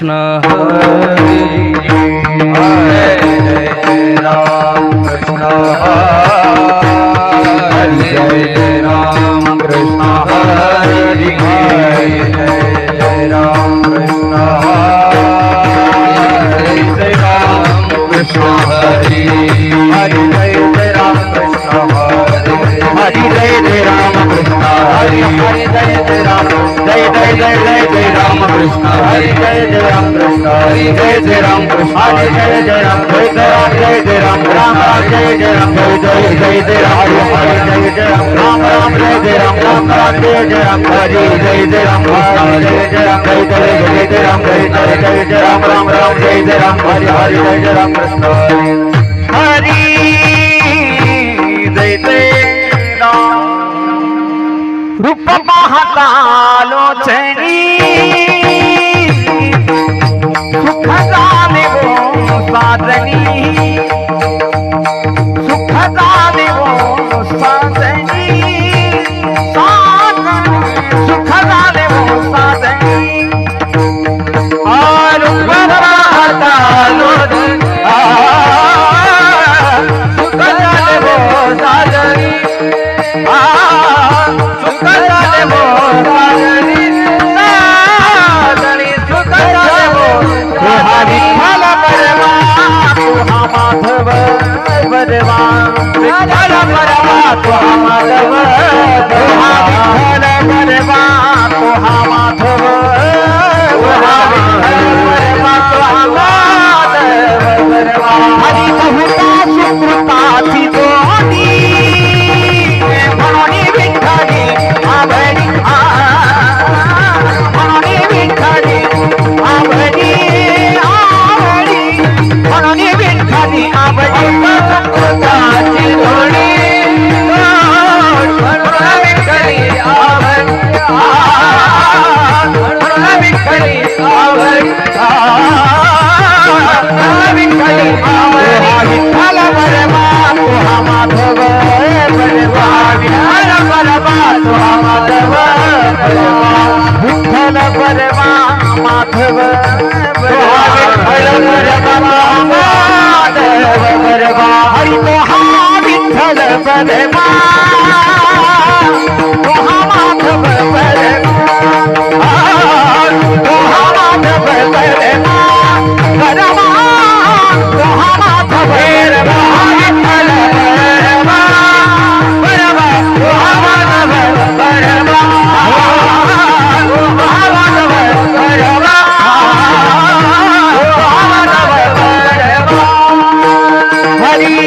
कृष्ण हरे हरे राम कृष्ण हरे राम कृष्ण हरे राम कृष्ण हरे राम कृष्ण हरे हरे राम कृष्ण हरे हरि जय राम कृष्ण हरि हरि जय राम जय जय जय जय जय राम कृष्ण हरि जय राम कृष्ण हरि जय राम कृष्ण हरि जय राम जय जय राम राम राम जय राम जय जय राम हरि जय राम राम राम जय राम राम राम जय राम हरि जय राम कृष्ण जय राम जय जय राम जय जय राम राम राम जय राम हरि हरि जय राम कृष्ण हरि जय जय रूप पाहता लोचनी सुख जाने वो साजनी सुख जाने वो साजनी सुख जाने वो साजनी और पाहता लोचनी सुख जाने वो साजनी हरि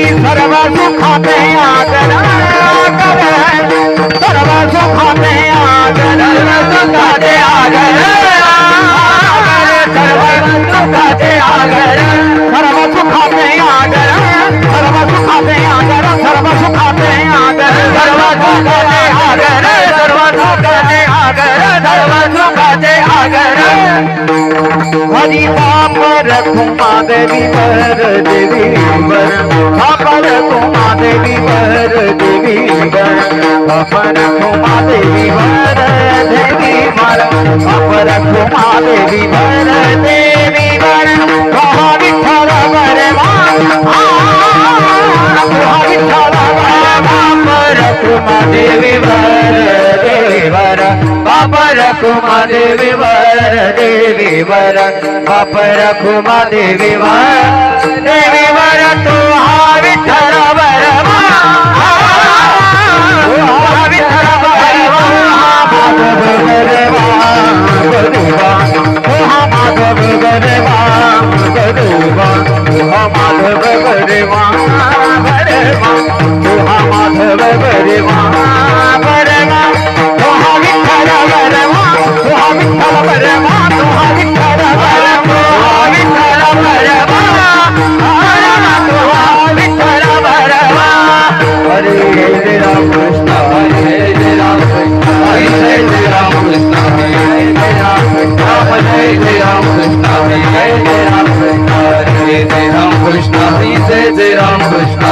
नाम रखुमा देवी वर देवी वर पर कुमा देवी वर देवी वर पर कुमा देवी वर देवी वर पर कुमा देवी वर देवी वर विठ्ठल वर विठ्ठल वर कुमा देवी वर देवी वर पर कुमा देवी वर देवी वर पर कुमा देवी वर तू विठ्ठल वर विठ्ठल वर माधव गरवा माधव गरवा गरवा माधव गरवा माधव गरवा राम कृष्ण हरि जय जय राम कृष्ण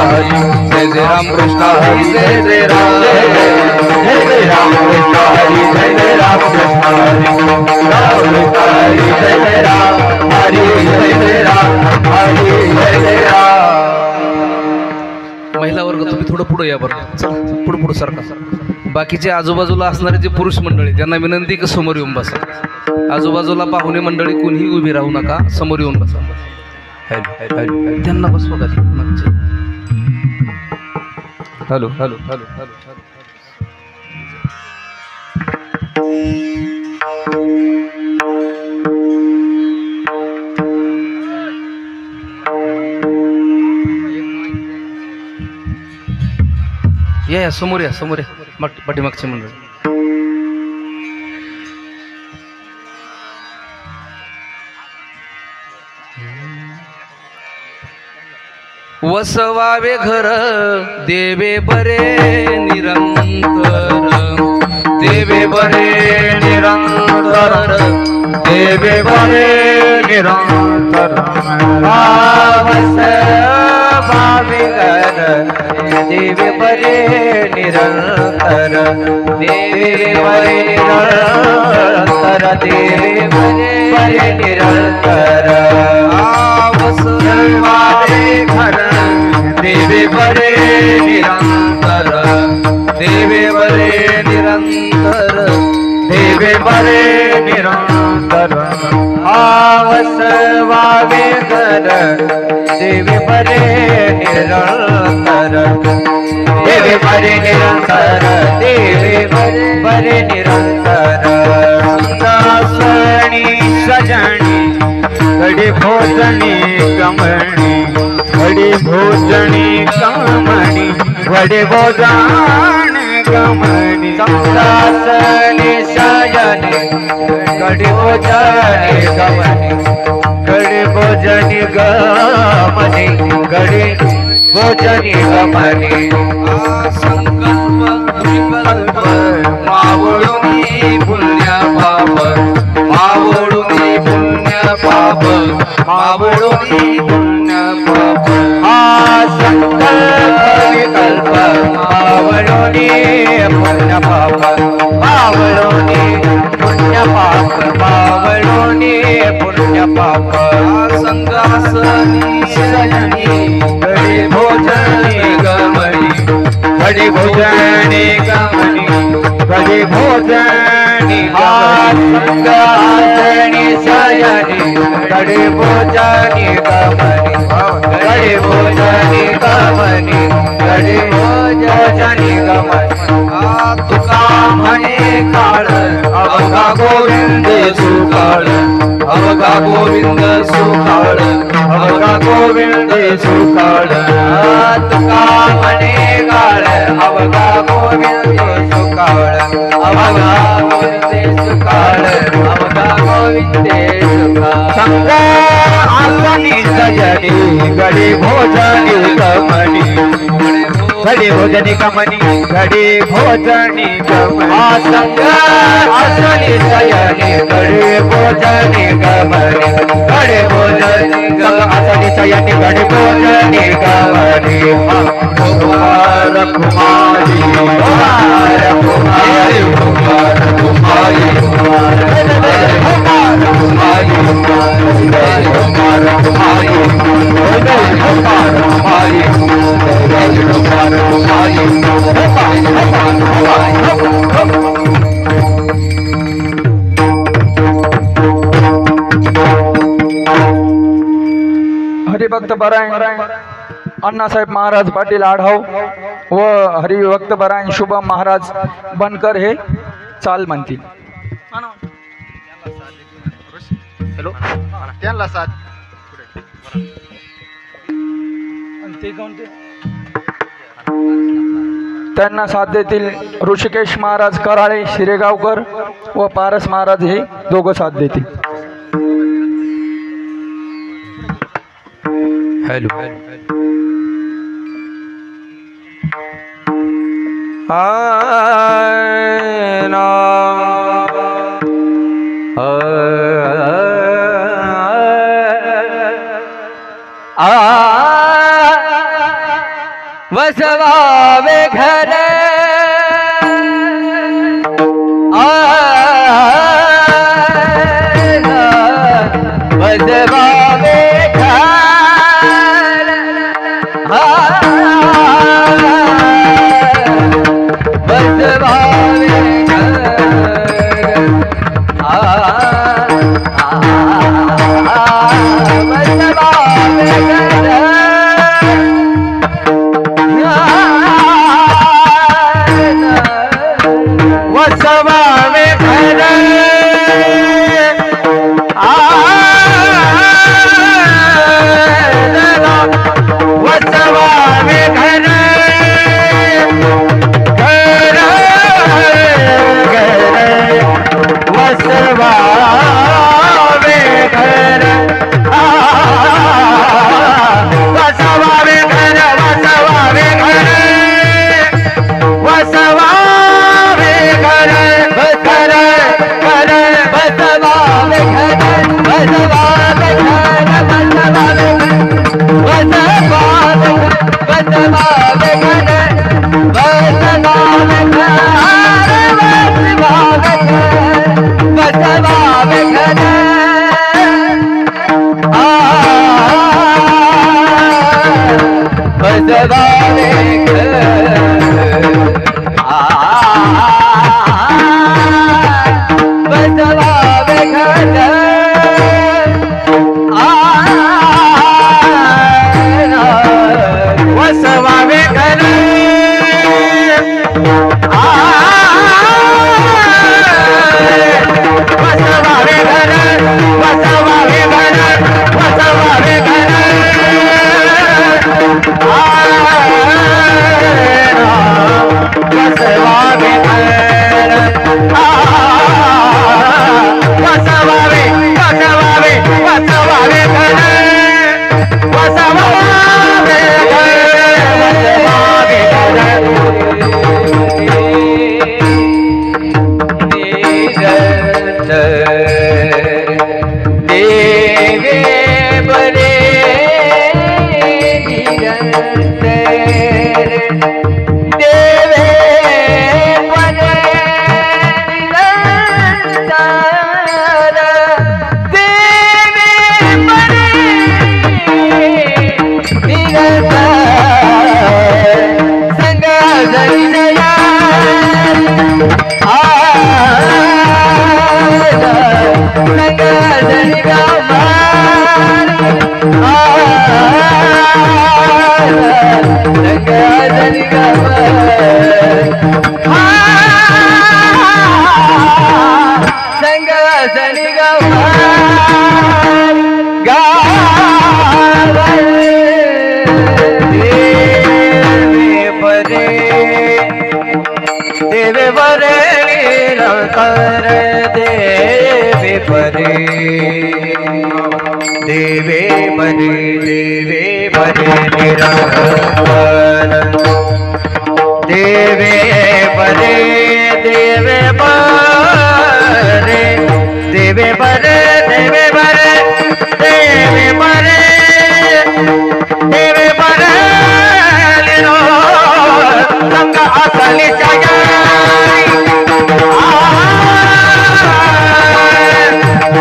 हरि जय जय राम कृष्ण हरि राम कृष्ण हरि जय जय राम महिला वर्ग तुम्ही थोडं पुढे या बरं, चला पुढे पुढे सारखा. बाकीचे आजूबाजूला असणारे जे पुरुष मंडळी त्यांना विनंती की समोर येऊन बसा. आजूबाजूला पाहुणे मंडळी कोणीही उभी राहू नका, समोर येऊन बसा. त्यांना बसवा का मागचे. Hello hello hello hello hello. या समोर या, समोर या, पाठीमागचे मंडळी. वसवावे घर देवे बरे निरंतर, देवे बरे निरंतर, देवे बरे निरंतर. वसवावे घर देवे बरे निरंतर, देवे बरे निरंतर, देवे बरे निरंतर. वसवावे घर देवे बरे निरंतर, देवे बरे निरंतर, देवे बरे निरंतर. वसवावे घर देवे बरे निरंतर, देवे बरे निरंतर, देवे बरे निरंतर. दासणी सजणी घडी भोजनी कमणी, घडी भोजनी कमणी, घडी भोजन कमणी. दासणी सजनी घडी भोजनी कमणी, घडी भोजनी गमनी, घडी भोजनी गमनी. संकल्प विकल्प मावळुनी पुण्य पाप, मावळुनी पुण्य पाप, मावळुनी पुण्य पाप. संकल्प विकल्प मावळुनी पुण्य पाप, मावळुनी पुण्य पाप, मावळुनी पुण्य पाप. संगासनी सजनी घडी भोजनी गमनी, घडी भोजनी गमनी, घडी भोजनी. संगासनी सजनी घडी भोजनी गमनी, घडी भोजनी गमनी, घडी भोजनी गमनी. तुका म्हणे काळ अवघा गोविंद सुकाळ, अवघा गोविंद सुकाळ, अवघा गोविंद सुकाळ. तुका म्हणे काळ अवघा गोविंद सुकाळ, अवघा गोविंद सुकाळ, अवघा गोविंद सुकाळ. संगा आसनी सजनी घडी भोजनी कमनी, घडी भोजनी कमनी, घडी भोजनी कमनी. संगा आसनी सजनी घडी भोजनी कमनी, घडी भोजनी आसनी सजनी घडी भोजनी कमनी. कुमार कुमारी, कुमार कुमारी, कुमार कुमारी, कुमार कुमारी, कुमार कुमारी, हरिभक्त परायण अण्णासाहेब महाराज पाटील आढाव व हरिभक्त परायण शुभम महाराज बनकर हे चाल म्हणतील. हॅलो त्यांना साथ त्यांना साथ देतील ऋषिकेश महाराज कराळे शिरेगावकर व पारस महाराज हे दोघं साथ देतील. हॅलो वसवावे घर वसवावे घर बसवावे बसवावे घर वसवावे घर वसवावे घर वसवावे घर वसवावे घर वसवावे घर वसवावे वसवावे वसवावे घर वसवावे देवे बरे निरंतर देवे बरे निरंतर देवे बरे निरंतर संग जनिया देवे बरे निरंतर देवे बरे देवे बरे देवे बरे निरंतर देवे बरे देवे बरे देवे बरे देवे बरे देवे बरे देवे बरे संग असली जगाई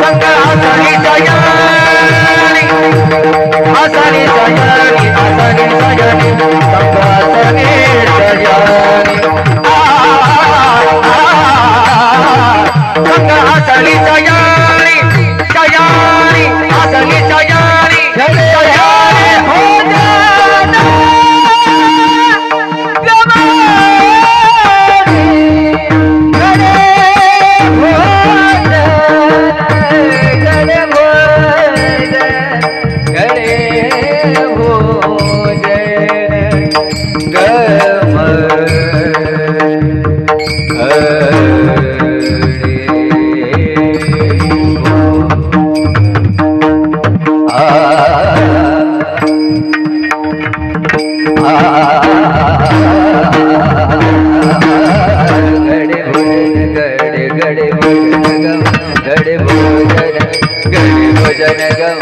संग असली जगाई असली जगाई असली जगाई संग असली जगाई संग असली जगाई जगाई असली जगाई जगाई हो जाना गम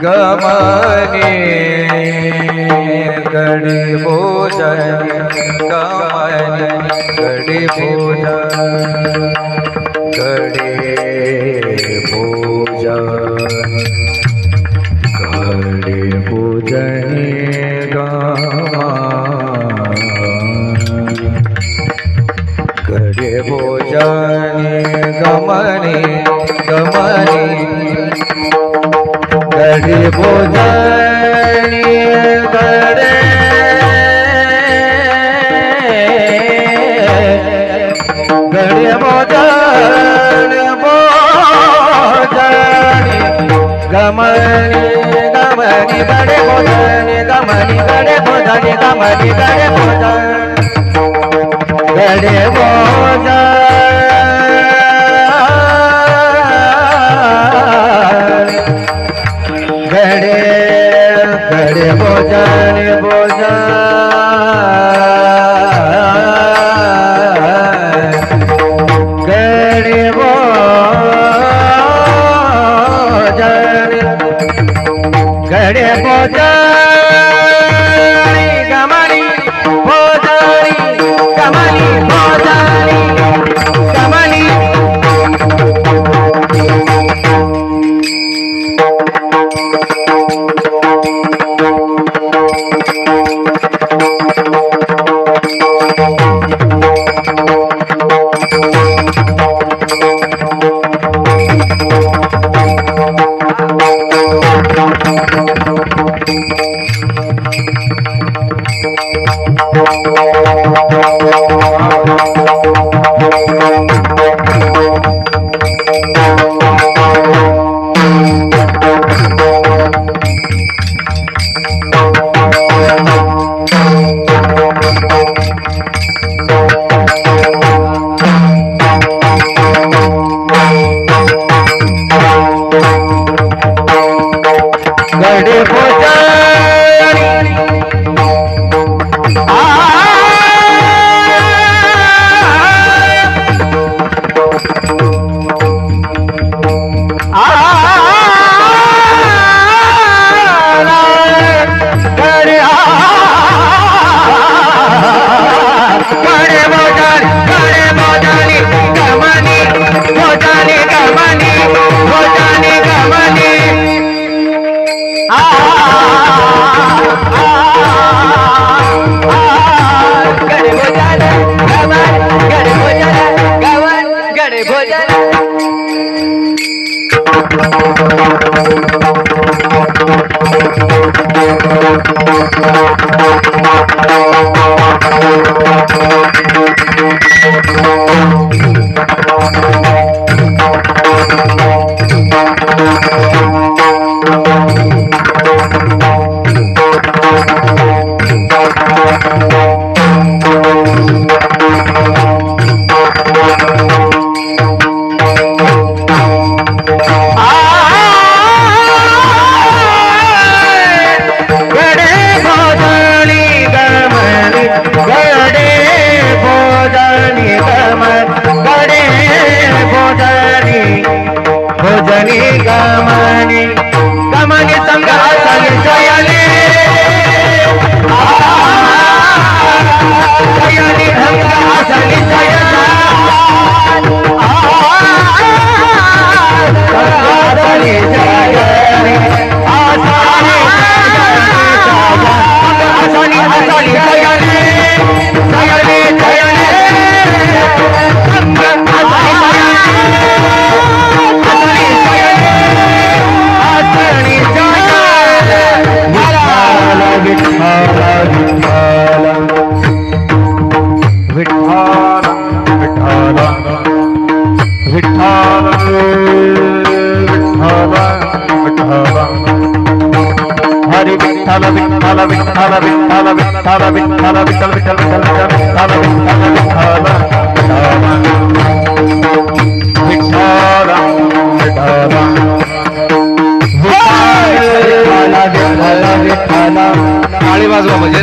गमने गड़े भोजन गमने गड़े भोजन गड़े भोजन गड़े भोजन गड़े भोजन गमने गमने गड़े भोजन गड़े गड़े भोजन भोजन गमनी गमनी गड़े भोजन गमनी गड़े भोजन गमनी गड़े भोजन गड़े भोजन गड़े गड़े भोजन भोजन गड़े भोजन गड़े भोजन गमनी भोजन गमनी भोजन गमनी गड़े भोजन आ विठ्ठल विठ्ठल विठ्ठल विठ्ठल विठ्ठल टाळी वाजवा म्हणजे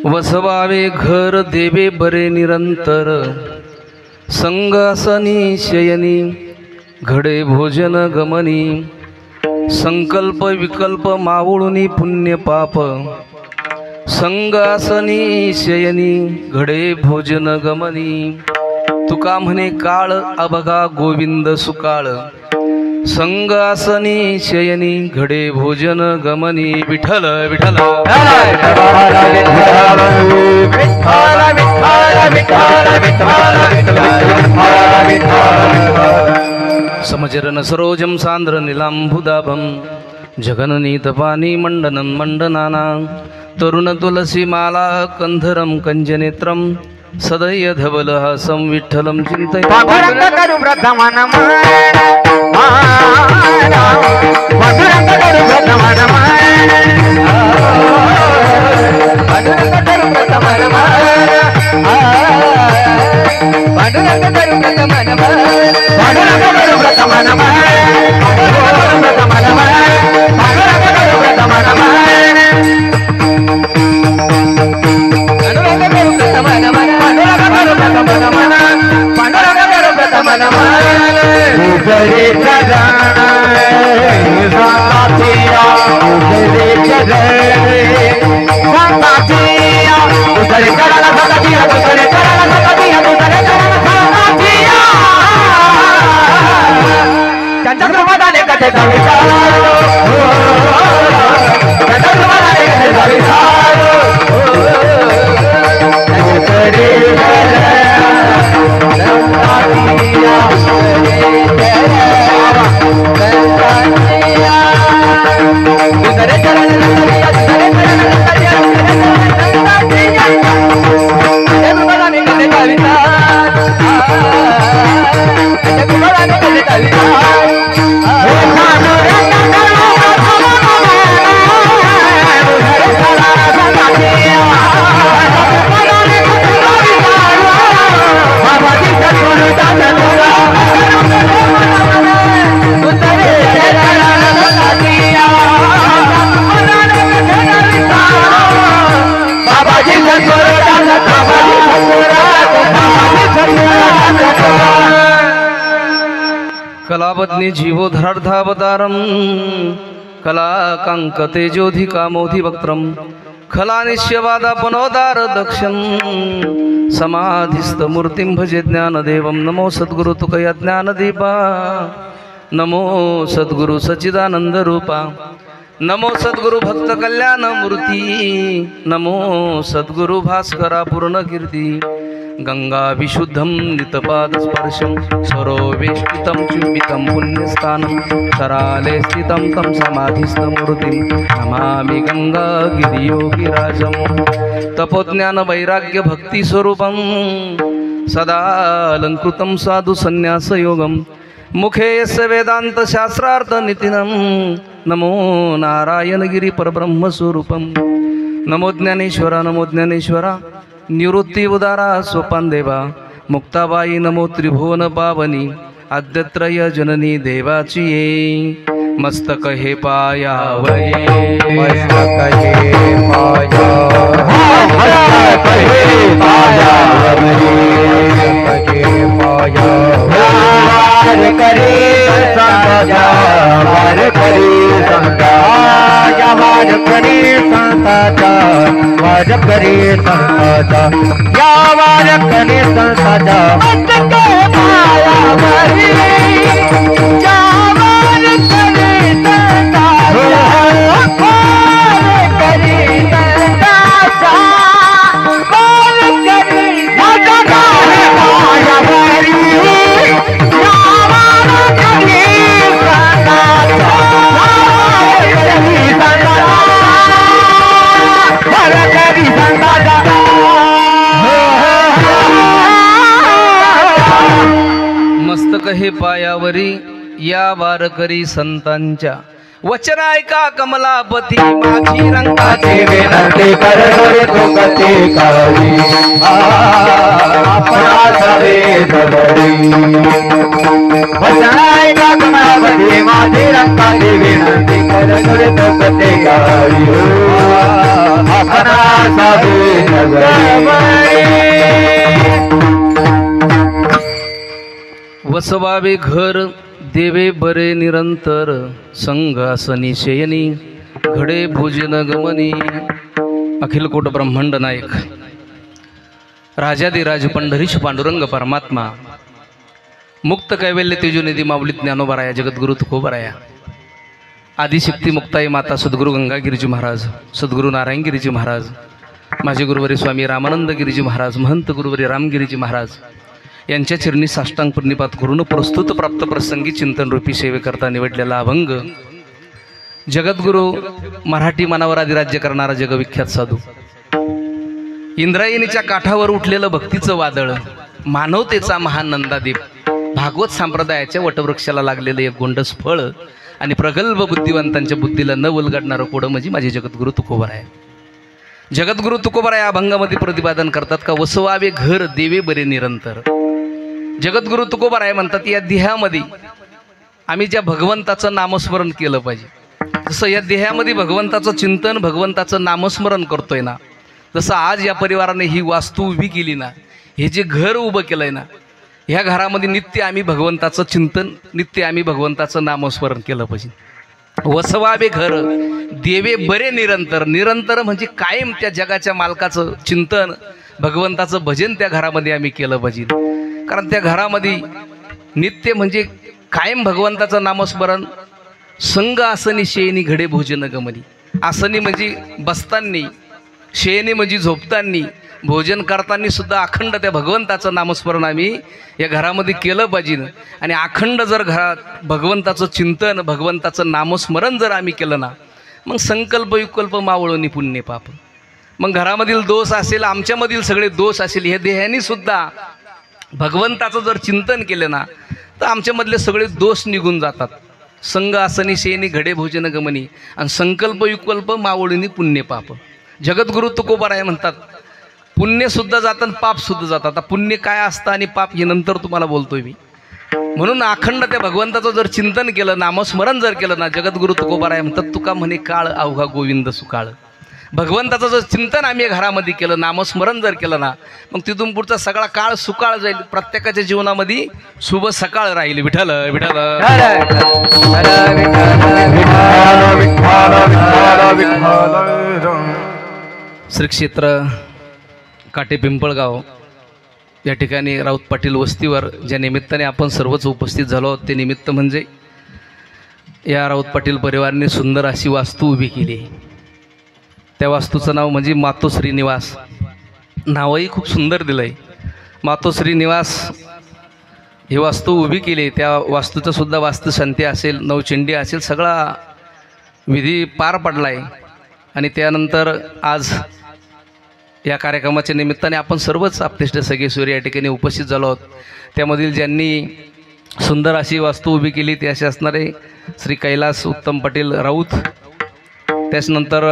वसवावे घर देवे बरे निरंतर संगासनी शयनी घडे भोजन गमनी संकल्प विकल्प मावळुनी पुण्य पाप संगासनी शयनी घडे भोजन गमनी तुका म्हणे काळ अभगा गोविंद सुकाळ संगासनी शयनी घडे भोजन गमनी विठ्ठल विठ्ठल समचरण सरोजम सांद्र निलांबुदाभं जगननीतपानी मंडनं मंडनाना तरुण तुलसी माला कंधरं कंजनेत्रं सदय धवलहासं विठ्ठलं चिंतय कलावत्नी जीवोधरार्धावतारं कलाकांक तेजोधिकामोधिवक्त्रं खलानिश्यवादापनोदार दक्षं समाधिस्थमूर्तिं भजे ज्ञानदेवं नमो सद्गुरु तुकया ज्ञानदीपा नमो सद्गुरु सच्चिदानंदरूपा नमो सद्गुरु भक्त कल्याण मूर्ती नमो सद्गुरु भास्करा पूर्ण कीर्ती गंगा विशुद्धं नितपादस्पर्शं सरोवेष्टितं चुम्बितं पुण्यस्थानं सराले स्थितं तं समाधिस्थमूर्तिं नमामि गंगागिरियोगिराजं तपोज्ञान वैराग्य भक्ति स्वरूपं सदा अलंकृतं साधु संन्यासयोगं मुखे यस्य वेदांत शास्त्रार्थ नितिनं नमो नारायणगिरी परब्रह्मस्वरूपं नमो ज्ञानेश्वरा निवृत्ती उदारा सोपान देवा मुक्ताबाई नमो त्रिभुवन पावनी आद्यत्रय जननी देवाची ये मस्तक हे पायावरी मस्तक हे पायावरी वार करे संता वार करे संता वार करे संता वार करे संता या वार करे संता मस्तक हे पायावरी या वार करे संता वार करे संता वार करे मस्तक हे पायावरी मस्तक हे पायावरी या वारकरी संतांच्या वचन ऐका कमलापती माझी रंगाची विनंती कर थोडे तुकते काळी आपणा सवे जगडी वचनाय का कमलापती माझी रंगाची विनंती कर थोडे तुकते काळी आपणा सवे जगडी वसवावे घर देवे बरे निरंतर संघासनी शयनी घडे भोजन गमनी अखिलकोट ब्रह्मांड नायक राजाधिराज पंढरीश पांडुरंग परमात्मा मुक्त कैवल्य तेजोनिधी माऊली ज्ञानोबाराया जगद्गुरु तुकोबाराया आदिशक्ती मुक्ताई माता सद्गुरु गंगागिरीजी महाराज सद्गुरु नारायणगिरीजी महाराज माझे गुरुवरी स्वामी रामानंदगिरीजी महाराज महंत गुरुवरी रामगिरीजी महाराज यांच्या चरणी साष्टांग प्रणिपात करून प्रस्तुत प्राप्त प्रसंगी चिंतन रूपी सेवेकरता निवडलेला अभंग जगद्गुरु मराठी मानावर अधिराज्य करणारा जगविख्यात साधू इंद्रायणीच्या काठावर उठलेलं भक्तीचं वादळ मानवतेचा महान नंदादीप भागवत संप्रदायाच्या वटवृक्षाला लागलेलं एक गोंडस फळ आणि प्रगल्भ बुद्धिवंतांच्या बुद्धीला न उलगडणारं कोडं म्हणजे माझे जगद्गुरु तुकोबाराय जगद्गुरु तुकोबाराय अभंगामध्ये प्रतिपादन करतात का वसवावे घर देवे बरे निरंतर जगद्गुरु तुकोबाराय म्हणतात या देहामध्ये आम्ही ज्या भगवंताचं नामस्मरण केलं पाहिजे जसं या देहामध्ये भगवंताचं चिंतन भगवंताचं नामस्मरण करतोय ना जसं आज या परिवाराने ही वास्तू उभी केली ना हे जे घर उभं केलंय ना ह्या घरामध्ये नित्य आम्ही भगवंताचं चिंतन नित्य आम्ही भगवंताचं नामस्मरण केलं पाहिजे वसवावे घर देवे बरे निरंतर निरंतर म्हणजे कायम त्या जगाच्या मालकाचं चिंतन भगवंताचं भजन त्या घरामध्ये आम्ही केलं पाहिजे कारण त्या घरामध्ये नित्य म्हणजे कायम भगवंताचं नामस्मरण संग आसनी शयनी घडे भोजन गमनी आसनी म्हणजे बसतानी शयनी म्हणजे झोपतानी भोजन करताना सुद्धा अखंड त्या भगवंताचं नामस्मरण आम्ही या घरामध्ये केलं पाहिजे आणि अखंड जर घरात भगवंताचं चिंतन भगवंताचं नामस्मरण जर आम्ही केलं ना मग संकल्प विकल्प मावळणी पुण्य पाप मग घरामधील दोष असेल आमच्यामधील सगळे दोष असेल ह्या देहानी सुद्धा भगवंताचं जर चिंतन केलं ना तर आमच्यामधले सगळे दोष निघून जातात संग आसनी शयनी घडे भोजन गमनी आणि संकल्प विकल्प मावळणी पुण्य पाप जगद्गुरु तुकोबाराय म्हणतात पुण्यसुद्धा जातं आणि पापसुद्धा जातं आता पुण्य काय असतं आणि पाप हे नंतर तुम्हाला बोलतोय मी म्हणून अखंड त्या भगवंताचं जर चिंतन केलं नामस्मरण जर केलं ना जगद्गुरु तुकोबाराय म्हणतात तुका म्हणे काळ अवघा गोविंद सुकाळ भगवंताचं जर चिंतन आम्ही घरामध्ये केलं नामस्मरण जर केलं ना मग तिथून पुढचा सगळा काळ सुकाळ जाईल प्रत्येकाच्या जीवनामध्ये शुभ सकाळ राहील विठ्ठल विठ्ठल श्री क्षेत्र काटे पिंपळगाव या ठिकाणी राऊत पाटील वस्तीवर ज्या निमित्ताने आपण सर्वच उपस्थित झालो आहोत ते निमित्त म्हणजे या राऊत पाटील परिवाराने सुंदर अशी वास्तू उभी केली त्या वास्तूचं नाव म्हणजे मातोश्री निवास नावही खूप सुंदर दिलं आहे मातोश्री निवास ही वास्तू उभी केली, त्या वास्तूचं सुद्धा वास्तुशांती असेल, नवचंडी असेल, सगळा विधी पार पडला आहे. आणि त्यानंतर आज या कार्यक्रमाच्या निमित्ताने आपण सर्वच आपतिष्ठ सगळे सूर्य या ठिकाणी उपस्थित झालो आहोत. त्यामधील ज्यांनी सुंदर अशी वास्तू उभी केली ते असे असणारे श्री कैलास उत्तम पाटील राऊत, त्याच्यानंतर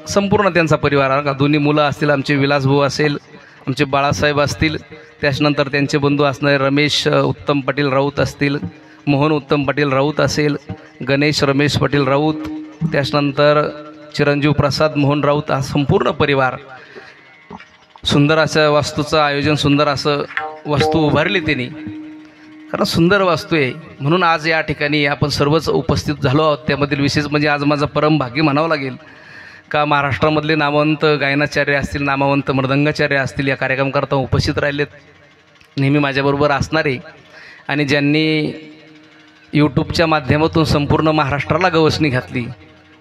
संपूर्ण त्यांचा परिवार, दोन्ही मुलं असतील, आमचे विलासभाऊ असेल, आमचे बाळासाहेब असतील, त्याच्यानंतर त्यांचे बंधू असणारे रमेश उत्तम पाटील राऊत असतील, मोहन उत्तम पाटील राऊत असेल, गणेश रमेश पाटील राऊत, त्याच्यानंतर चिरंजीव प्रसाद मोहन राऊत, हा संपूर्ण परिवार. सुंदर असं वास्तूचं आयोजन, सुंदर असं वास्तू उभारली त्यांनी, कारण सुंदर वास्तू आहे म्हणून आज या ठिकाणी आपण सर्वच उपस्थित झालो आहोत. त्यामधील विशेष म्हणजे आज माझं परम भाग्य म्हणावं लागेल का महाराष्ट्रामधले नामवंत गायनाचार्य असतील, नामवंत मृदंगाचार्य असतील, या कार्यक्रमकरता उपस्थित राहिलेत, नेहमी माझ्याबरोबर असणारे, आणि ज्यांनी यूट्यूबच्या माध्यमातून संपूर्ण महाराष्ट्राला गवसणी घातली.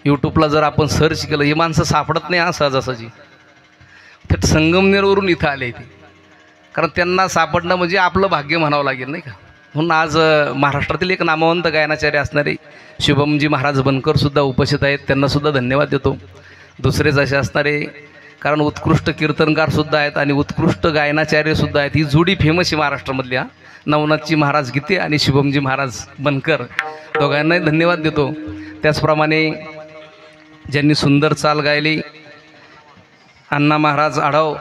यूट्यूबला जर आपण सर्च केलं, ही माणसं सापडत नाही हा सहजासहजी, थेट संगमनेरवरून इथं आले ते, कारण त्यांना सापडणं म्हणजे आपलं भाग्य म्हणावं लागेल नाही का. म्हणून आज महाराष्ट्रातील एक नामवंत गायनाचार्य असणारे शुभमजी महाराज बनकर सुद्धा उपस्थित आहेत, त्यांनासुद्धा धन्यवाद देतो. दुसरेच असे असणारे, कारण उत्कृष्ट कीर्तनकारसुद्धा आहेत आणि उत्कृष्ट गायनाचार्यसुद्धा आहेत. ही जोडी फेमस आहे महाराष्ट्रामधली, नवनाथजी महाराज गीते आणि शुभमजी महाराज बनकर, दोघांनाही धन्यवाद देतो. त्याचप्रमाणे ज्यांनी सुंदर चाल गायली, अण्णा महाराज आढाव,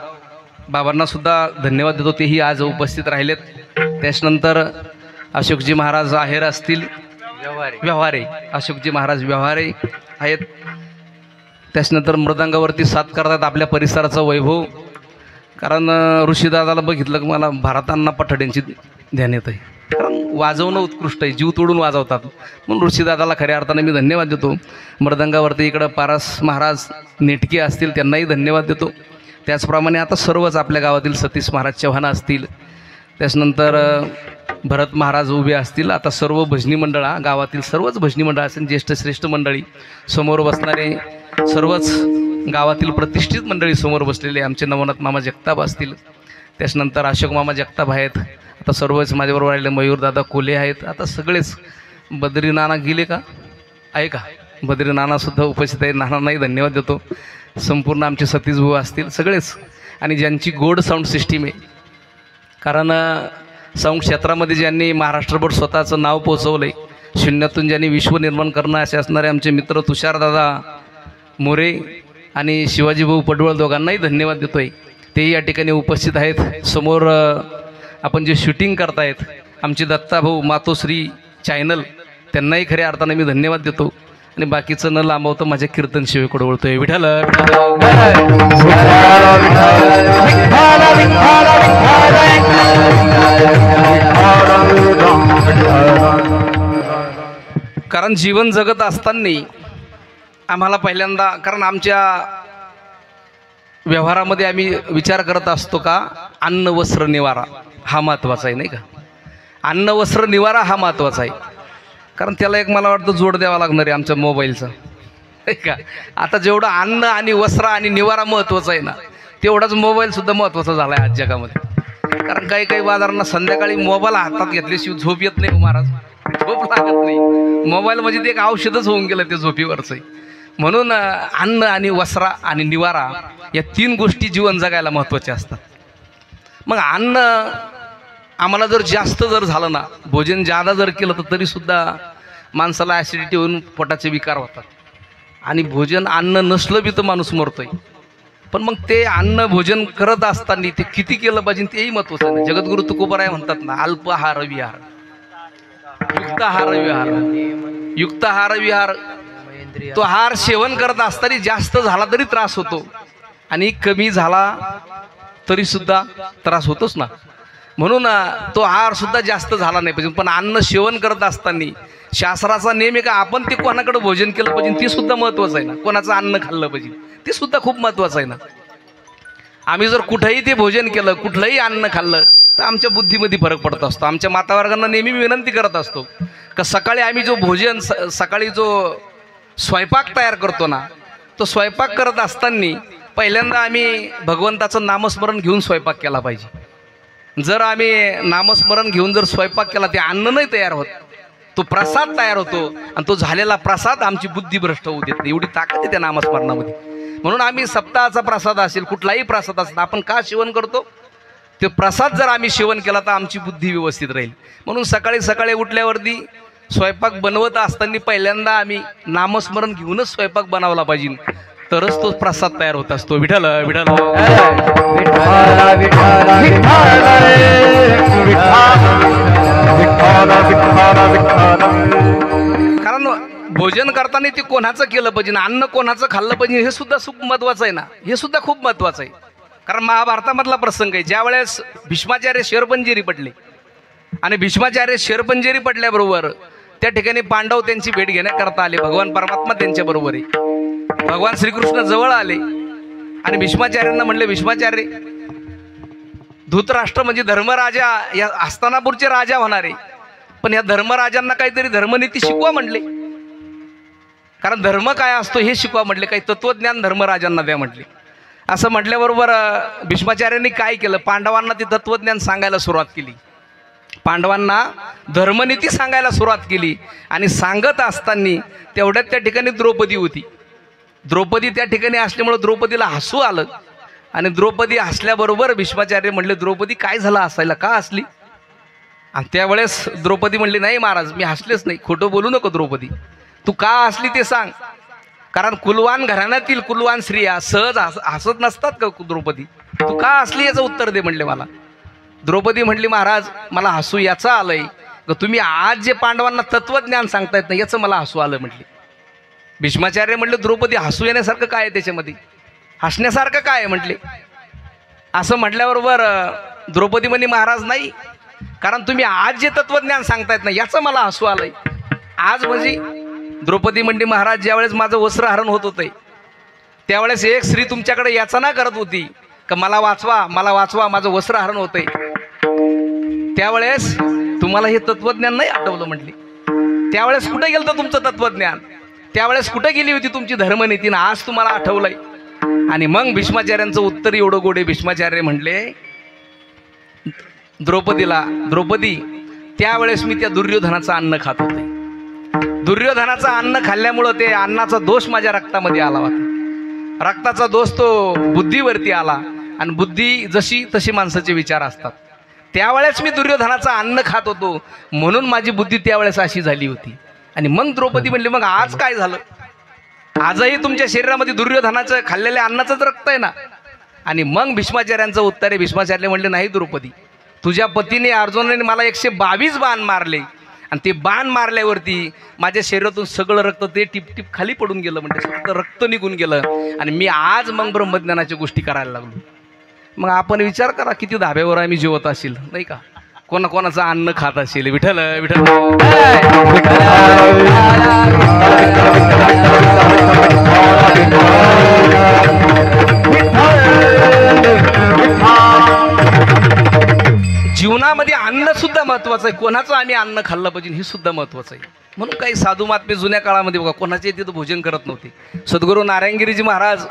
बाबांनासुद्धा धन्यवाद देतो, तेही आज उपस्थित राहिलेत. त्याच्यानंतर अशोकजी महाराज आहेर असतील, व्यवहारे, अशोकजी महाराज व्यवहारे आहेत. त्याच्यानंतर मृदंगावरती साथ करतात आपल्या परिसराचा वैभव, कारण ऋषीदादाला बघितलं की मला भारतांना पठाड्यांची ध्यान येतं आहे, कारण वाजवणं उत्कृष्ट आहे, जीव तोडून वाजवतात, म्हणून ऋषीदादाला खऱ्या अर्थाने मी धन्यवाद देतो. मृदंगावरती इकडं पारस महाराज नेटके असतील, त्यांनाही धन्यवाद देतो. त्याचप्रमाणे आता सर्वच आपल्या गावातील सतीश महाराज चव्हाण असतील, त्याच्यानंतर भरत महाराज उभे असतील. आता सर्व भजनी मंडळ, गावातील सर्वच भजनी मंडळ असतील, ज्येष्ठ श्रेष्ठ मंडळी, समोर बसणारे सर्वच गावातील प्रतिष्ठित मंडळी समोर बसलेले, आमचे नवनाथ मामा जगताप असतील, त्याच्यानंतर अशोक मामा जगताप आहेत, आता सर्वच माझ्याबरोबर राहिले मयूरदादा कोले आहेत, आता सगळेच, बद्री नाना गेले का आहे का, बद्री नानासुद्धा उपस्थित आहेत, नानांनाही धन्यवाद देतो. संपूर्ण आमचे सतीश भाऊ असतील सगळेच, आणि ज्यांची गोड साऊंड सिस्टीम आहे, कारण साऊंड क्षेत्रामध्ये ज्यांनी महाराष्ट्रभर स्वतःचं नाव पोचवलं आहे, शून्यातून ज्यांनी विश्व निर्माण करणं असे असणारे आमचे मित्र तुषारदादा मोरे आणि शिवाजी भाऊ पडवळ, दोघांनाही धन्यवाद देतोय, तेही या ठिकाणी उपस्थित आहेत. समोर आपण जे शूटिंग करतायत आमचे दत्ता भाऊ मातोश्री चॅनल, त्यांनाही खऱ्या अर्थाने मी धन्यवाद देतो. आणि बाकीचं न लांबवतं माझ्या कीर्तन शिवेकडे वळतोय. विठ्ठल कारण जीवन जगत असताना आम्हाला पहिल्यांदा, कारण आमच्या व्यवहारामध्ये आम्ही विचार करत असतो का अन्न वस्त्र निवारा हा महत्त्वाचा आहे नाही का. अन्न वस्त्र निवारा हा महत्त्वाचा आहे, कारण त्याला एक मला वाटतं जोड द्यावा लागणार आहे आमच्या मोबाईलचा नाही का. आता जेवढं अन्न आणि वस्त्र आणि निवारा महत्त्वाचं आहे ना, तेवढाच मोबाईलसुद्धा महत्त्वाचा झाला आहे आज जगामध्ये. कारण काही काही बाजारांना संध्याकाळी मोबाईल हातात घेतल्याशिवाय झोप येत नाही महाराज, झोप लागत नाही. मोबाईल म्हणजे ते एक औषधच होऊन गेलं ते झोपीवरचं. म्हणून अन्न आणि वस्त्र आणि निवारा या तीन गोष्टी जीवन जगायला महत्त्वाच्या असतात. मग अन्न आम्हाला जर जास्त जर झालं ना, भोजन जादा जर केलं तर तरीसुद्धा माणसाला ॲसिडिटी होऊन पोटाचे विकार होतात, आणि भोजन अन्न नसलं बी तर माणूस मरतोय. पण मग ते अन्न भोजन करत असताना ते किती केलं पाहिजे तेही महत्त्वाचं आहे. जगद्गुरु तुकोबराय म्हणतात ना, अल्पहार विहार, युक्ताहार विहार, युक्ताहार विहार. तो आहार सेवन करत असताना जास्त झाला तरी त्रास होतो, आणि कमी झाला तरी सुद्धा त्रास होतोच ना. म्हणून तो आहार सुद्धा जास्त झाला नाही पाहिजे. पण अन्न सेवन करत असताना शास्त्राचा नेम आहे का आपण ते कोणाकडे भोजन केलं पाहिजे ते सुद्धा महत्त्वाचं आहे ना. कोणाचं अन्न खाल्लं पाहिजे ते सुद्धा खूप महत्त्वाचं आहे ना. आम्ही जर कुठेही ते भोजन केलं, कुठलंही अन्न खाल्लं तर आमच्या बुद्धीमध्ये फरक पडत असतो. आमच्या मातावर्गांना नेहमी विनंती करत असतो का सकाळी आम्ही जो भोजन, सकाळी जो स्वयंपाक तयार करतो ना, तो स्वयंपाक करत असताना पहिल्यांदा आम्ही भगवंताचं नामस्मरण घेऊन स्वयंपाक केला पाहिजे. जर आम्ही नामस्मरण घेऊन जर स्वयंपाक केला ते अन्न नाही तयार होत, तो प्रसाद तयार होतो आणि तो झालेला प्रसाद आमची बुद्धी भ्रष्ट होऊ देत नाही. एवढी ताकद आहे त्या नामस्मरणामध्ये. म्हणून आम्ही सप्ताहाचा प्रसाद असेल, कुठलाही प्रसाद असेल, आपण का सेवन करतो? ते प्रसाद जर आम्ही सेवन केला तर आमची बुद्धी व्यवस्थित राहील. म्हणून सकाळी सकाळी उठल्यावरती स्वयंपाक बनवत असताना पहिल्यांदा आम्ही नामस्मरण घेऊनच स्वयंपाक बनवला पाहिजे, तरच तो प्रसाद तयार होत असतो. विठ्ठल विठ्ठल कारण भोजन करताना ते कोणाचं केलं पाहिजे, अन्न कोणाचं खाल्लं पाहिजे, हे सुद्धा खूप महत्वाचं आहे ना. हे सुद्धा खूप महत्वाचं आहे. कारण महाभारतामधला प्रसंग आहे, ज्या वेळेस भीष्माचार्य शरपंजेरी पडले आणि भीष्माचार्य शरपंजेरी पडल्याबरोबर त्या ठिकाणी पांडव त्यांची भेट घेण्याकरता आले. भगवान परमात्मा त्यांच्या बरोबर आहे. भगवान श्रीकृष्ण जवळ आले आणि भीष्माचार्यांना म्हणले, भीष्माचार्य, धृतराष्ट्र म्हणजे धर्मराजा, या हस्तिनापूरचे राजा होणारे, पण या धर्मराजांना काहीतरी धर्मनीती शिकवा म्हणले. कारण धर्म काय असतो हे शिकवा म्हटले, काही तत्वज्ञान धर्मराजांना द्या म्हटले. असं म्हटल्याबरोबर भीष्माचार्यांनी काय केलं, पांडवांना ते तत्वज्ञान सांगायला सुरुवात केली. पांडवांना धर्मनीती सांगायला सुरुवात केली आणि सांगत असताना तेवढ्यात त्या ठिकाणी द्रौपदी होती. द्रौपदी त्या ठिकाणी असल्यामुळे द्रौपदीला हसू आलं आणि द्रौपदी हसल्याबरोबर भीष्माचार्य म्हणले, द्रौपदी काय झालं हसायला, का हसली? आणि त्यावेळेस द्रौपदी म्हणली, नाही महाराज, मी हसलेच नाही. खोटं बोलू नको द्रौपदी, तू का हसली ते सांग. कारण कुलवान घराण्यातील कुलवान स्त्रिया सहज हसत नसतात का द्रौपदी, तू का हसली याचं उत्तर दे म्हणले मला. द्रौपदी म्हणली, महाराज, मला हसू याचं आलंय का तुम्ही आज जे पांडवांना तत्वज्ञान सांगतायत ना, याचं मला हसू आलं म्हटली. भीष्माचार्य म्हटले, द्रौपदी, हसू येण्यासारखं काय आहे त्याच्यामध्ये, हसण्यासारखं काय आहे म्हटले. असं म्हटल्याबरोबर द्रौपदी म्हणे, महाराज नाही, कारण तुम्ही आज जे तत्वज्ञान सांगतायत ना, याचं मला हसू आलंय. आज म्हणजे द्रौपदी म्हणली, महाराज, ज्यावेळेस माझं वस्त्रहरण होत होतंय त्यावेळेस एक स्त्री तुमच्याकडे याचना करत होती का मला वाचवा, मला वाचवा, माझं वस्त्रहरण होतंय. त्यावेळेस तुम्हाला हे तत्वज्ञान नाही आठवलं म्हटली. त्यावेळेस कुठे गेलं तुमचं तत्वज्ञान, त्यावेळेस कुठे गेली होती तुमची धर्मनीती, ना आज तुम्हाला आठवलंय. आणि मग भीष्माचार्यांचं उत्तर एवढं गोडे. भीष्माचार्य म्हणले द्रौपदीला, द्रौपदी, त्यावेळेस मी त्या दुर्योधनाचं अन्न खात होते. दुर्योधनाचं अन्न खाल्ल्यामुळं ते अन्नाचा दोष माझ्या रक्तामध्ये आला होता. रक्ताचा दोष तो बुद्धीवरती आला आणि बुद्धी जशी तशी माणसाचे विचार असतात. त्यावेळेस मी दुर्योधनाचं अन्न खात होतो म्हणून माझी बुद्धी त्यावेळेस अशी झाली होती. आणि मग द्रौपदी म्हणली, मग आज काय झालं? आजही तुमच्या शरीरामध्ये दुर्योधनाचं खाल्लेल्या अन्नाचंच रक्त आहे ना. आणि मग भीष्माचार्यांचं उत्तर आहे. भीष्माचार्य म्हणले, नाही द्रौपदी, तुझ्या पतीने अर्जुनाने मला 122 बाण मारले आणि ते बाण मारल्यावरती माझ्या शरीरातून सगळं रक्त ते टिप टिप खाली पडून गेलं, म्हणजे फक्त रक्त निघून गेलं आणि मी आज मग ब्रह्मज्ञानाच्या गोष्टी करायला लागलो. मग आपण विचार करा किती धाब्यावर आम्ही जेवत असेल नाही का, कोणाकोणाचं अन्न खात असेल. विठ्ठल विठ्ठल जीवनामध्ये अन्न सुद्धा महत्वाचं आहे. कोणाचं आम्ही अन्न खाल्लं पाहिजे हे सुद्धा महत्वाचं आहे. म्हणून काही साधू महात्मे जुन्या काळामध्ये बघा कोणाच्या तिथं भोजन करत नव्हते. सद्गुरू नारायणगिरीजी महाराज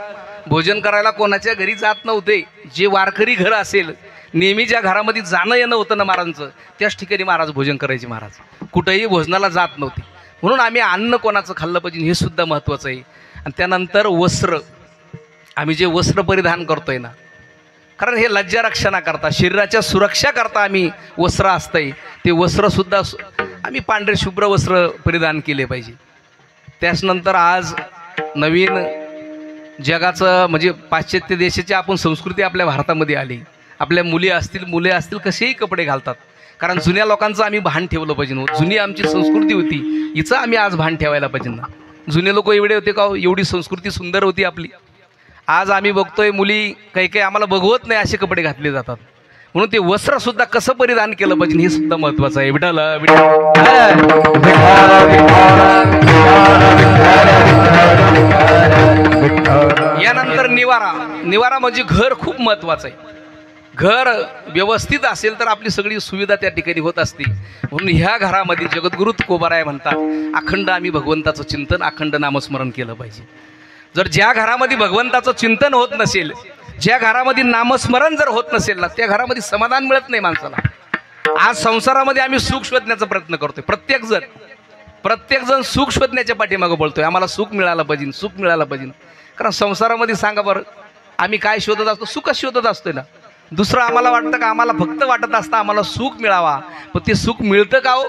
भोजन करायला कोणाच्या घरी जात नव्हते. जे वारकरी घर असेल, नेहमी ज्या घरामध्ये जाणं येणं होतं ना महाराजांचं, त्याच ठिकाणी महाराज भोजन करायचे. महाराज कुठंही भोजनाला जात नव्हते. म्हणून आम्ही अन्न कोणाचं खाल्लं पाहिजे हे सुद्धा महत्वाचं आहे. आणि त्यानंतर वस्त्र, आम्ही जे वस्त्र परिधान करतोय ना, कारण हे लज्जा रक्षणा करता, शरीराच्या सुरक्षा करता आम्ही वस्त्र असतंय, ते वस्त्रसुद्धा आम्ही पांढरे शुभ्र वस्त्र परिधान केले पाहिजे. त्याच्यानंतर आज नवीन जगाचं म्हणजे पाश्चात्य देशाची आपण संस्कृती आपल्या भारतामध्ये आली. आपल्या मुले असतील कसेही कपडे घालतात. कारण जुन्या लोकांचं आम्ही भान ठेवलं पाहिजे. जुनी आमची संस्कृती होती, हिचं आम्ही आज भान ठेवायला पाहिजे ना. जुने लोक एवढे होते का, एवढी संस्कृती सुंदर होती आपली. आज आम्ही बघतोय मुली काही आम्हाला बघवत नाही असे कपडे घातले जातात. म्हणून ते वस्त्र सुद्धा कसं परिधान केलं पाहिजे हे सुद्धा महत्वाचं आहे. विठ्ठल यानंतर निवारा म्हणजे घर खूप महत्वाचं आहे. घर व्यवस्थित असेल तर आपली सगळी सुविधा त्या ठिकाणी होत असते. म्हणून ह्या घरामध्ये जगद्गुरु तुकोबाराय म्हणतात, अखंड आम्ही भगवंताचं चिंतन, अखंड नामस्मरण केलं पाहिजे. जर ज्या घरामध्ये भगवंताचं चिंतन होत नसेल, ज्या घरामध्ये नामस्मरण जर होत नसेल ना, त्या घरामध्ये समाधान मिळत नाही माणसाला. आज संसारामध्ये आम्ही सुख शोधण्याचा प्रयत्न करतोय. प्रत्येक जण सुख शोधण्याच्या पाठीमागं बोलतोय. आम्हाला सुख मिळालं पाहिजे, सुख मिळालं पाहिजे. कारण संसारामध्ये सांगा बरं, आम्ही काय शोधत असतो? सुखच शोधत असतोय ना. दुसरं आम्हाला वाटतं का? आम्हाला फक्त वाटत असतं आम्हाला सुख मिळावा, पण ते सुख मिळतं का हो?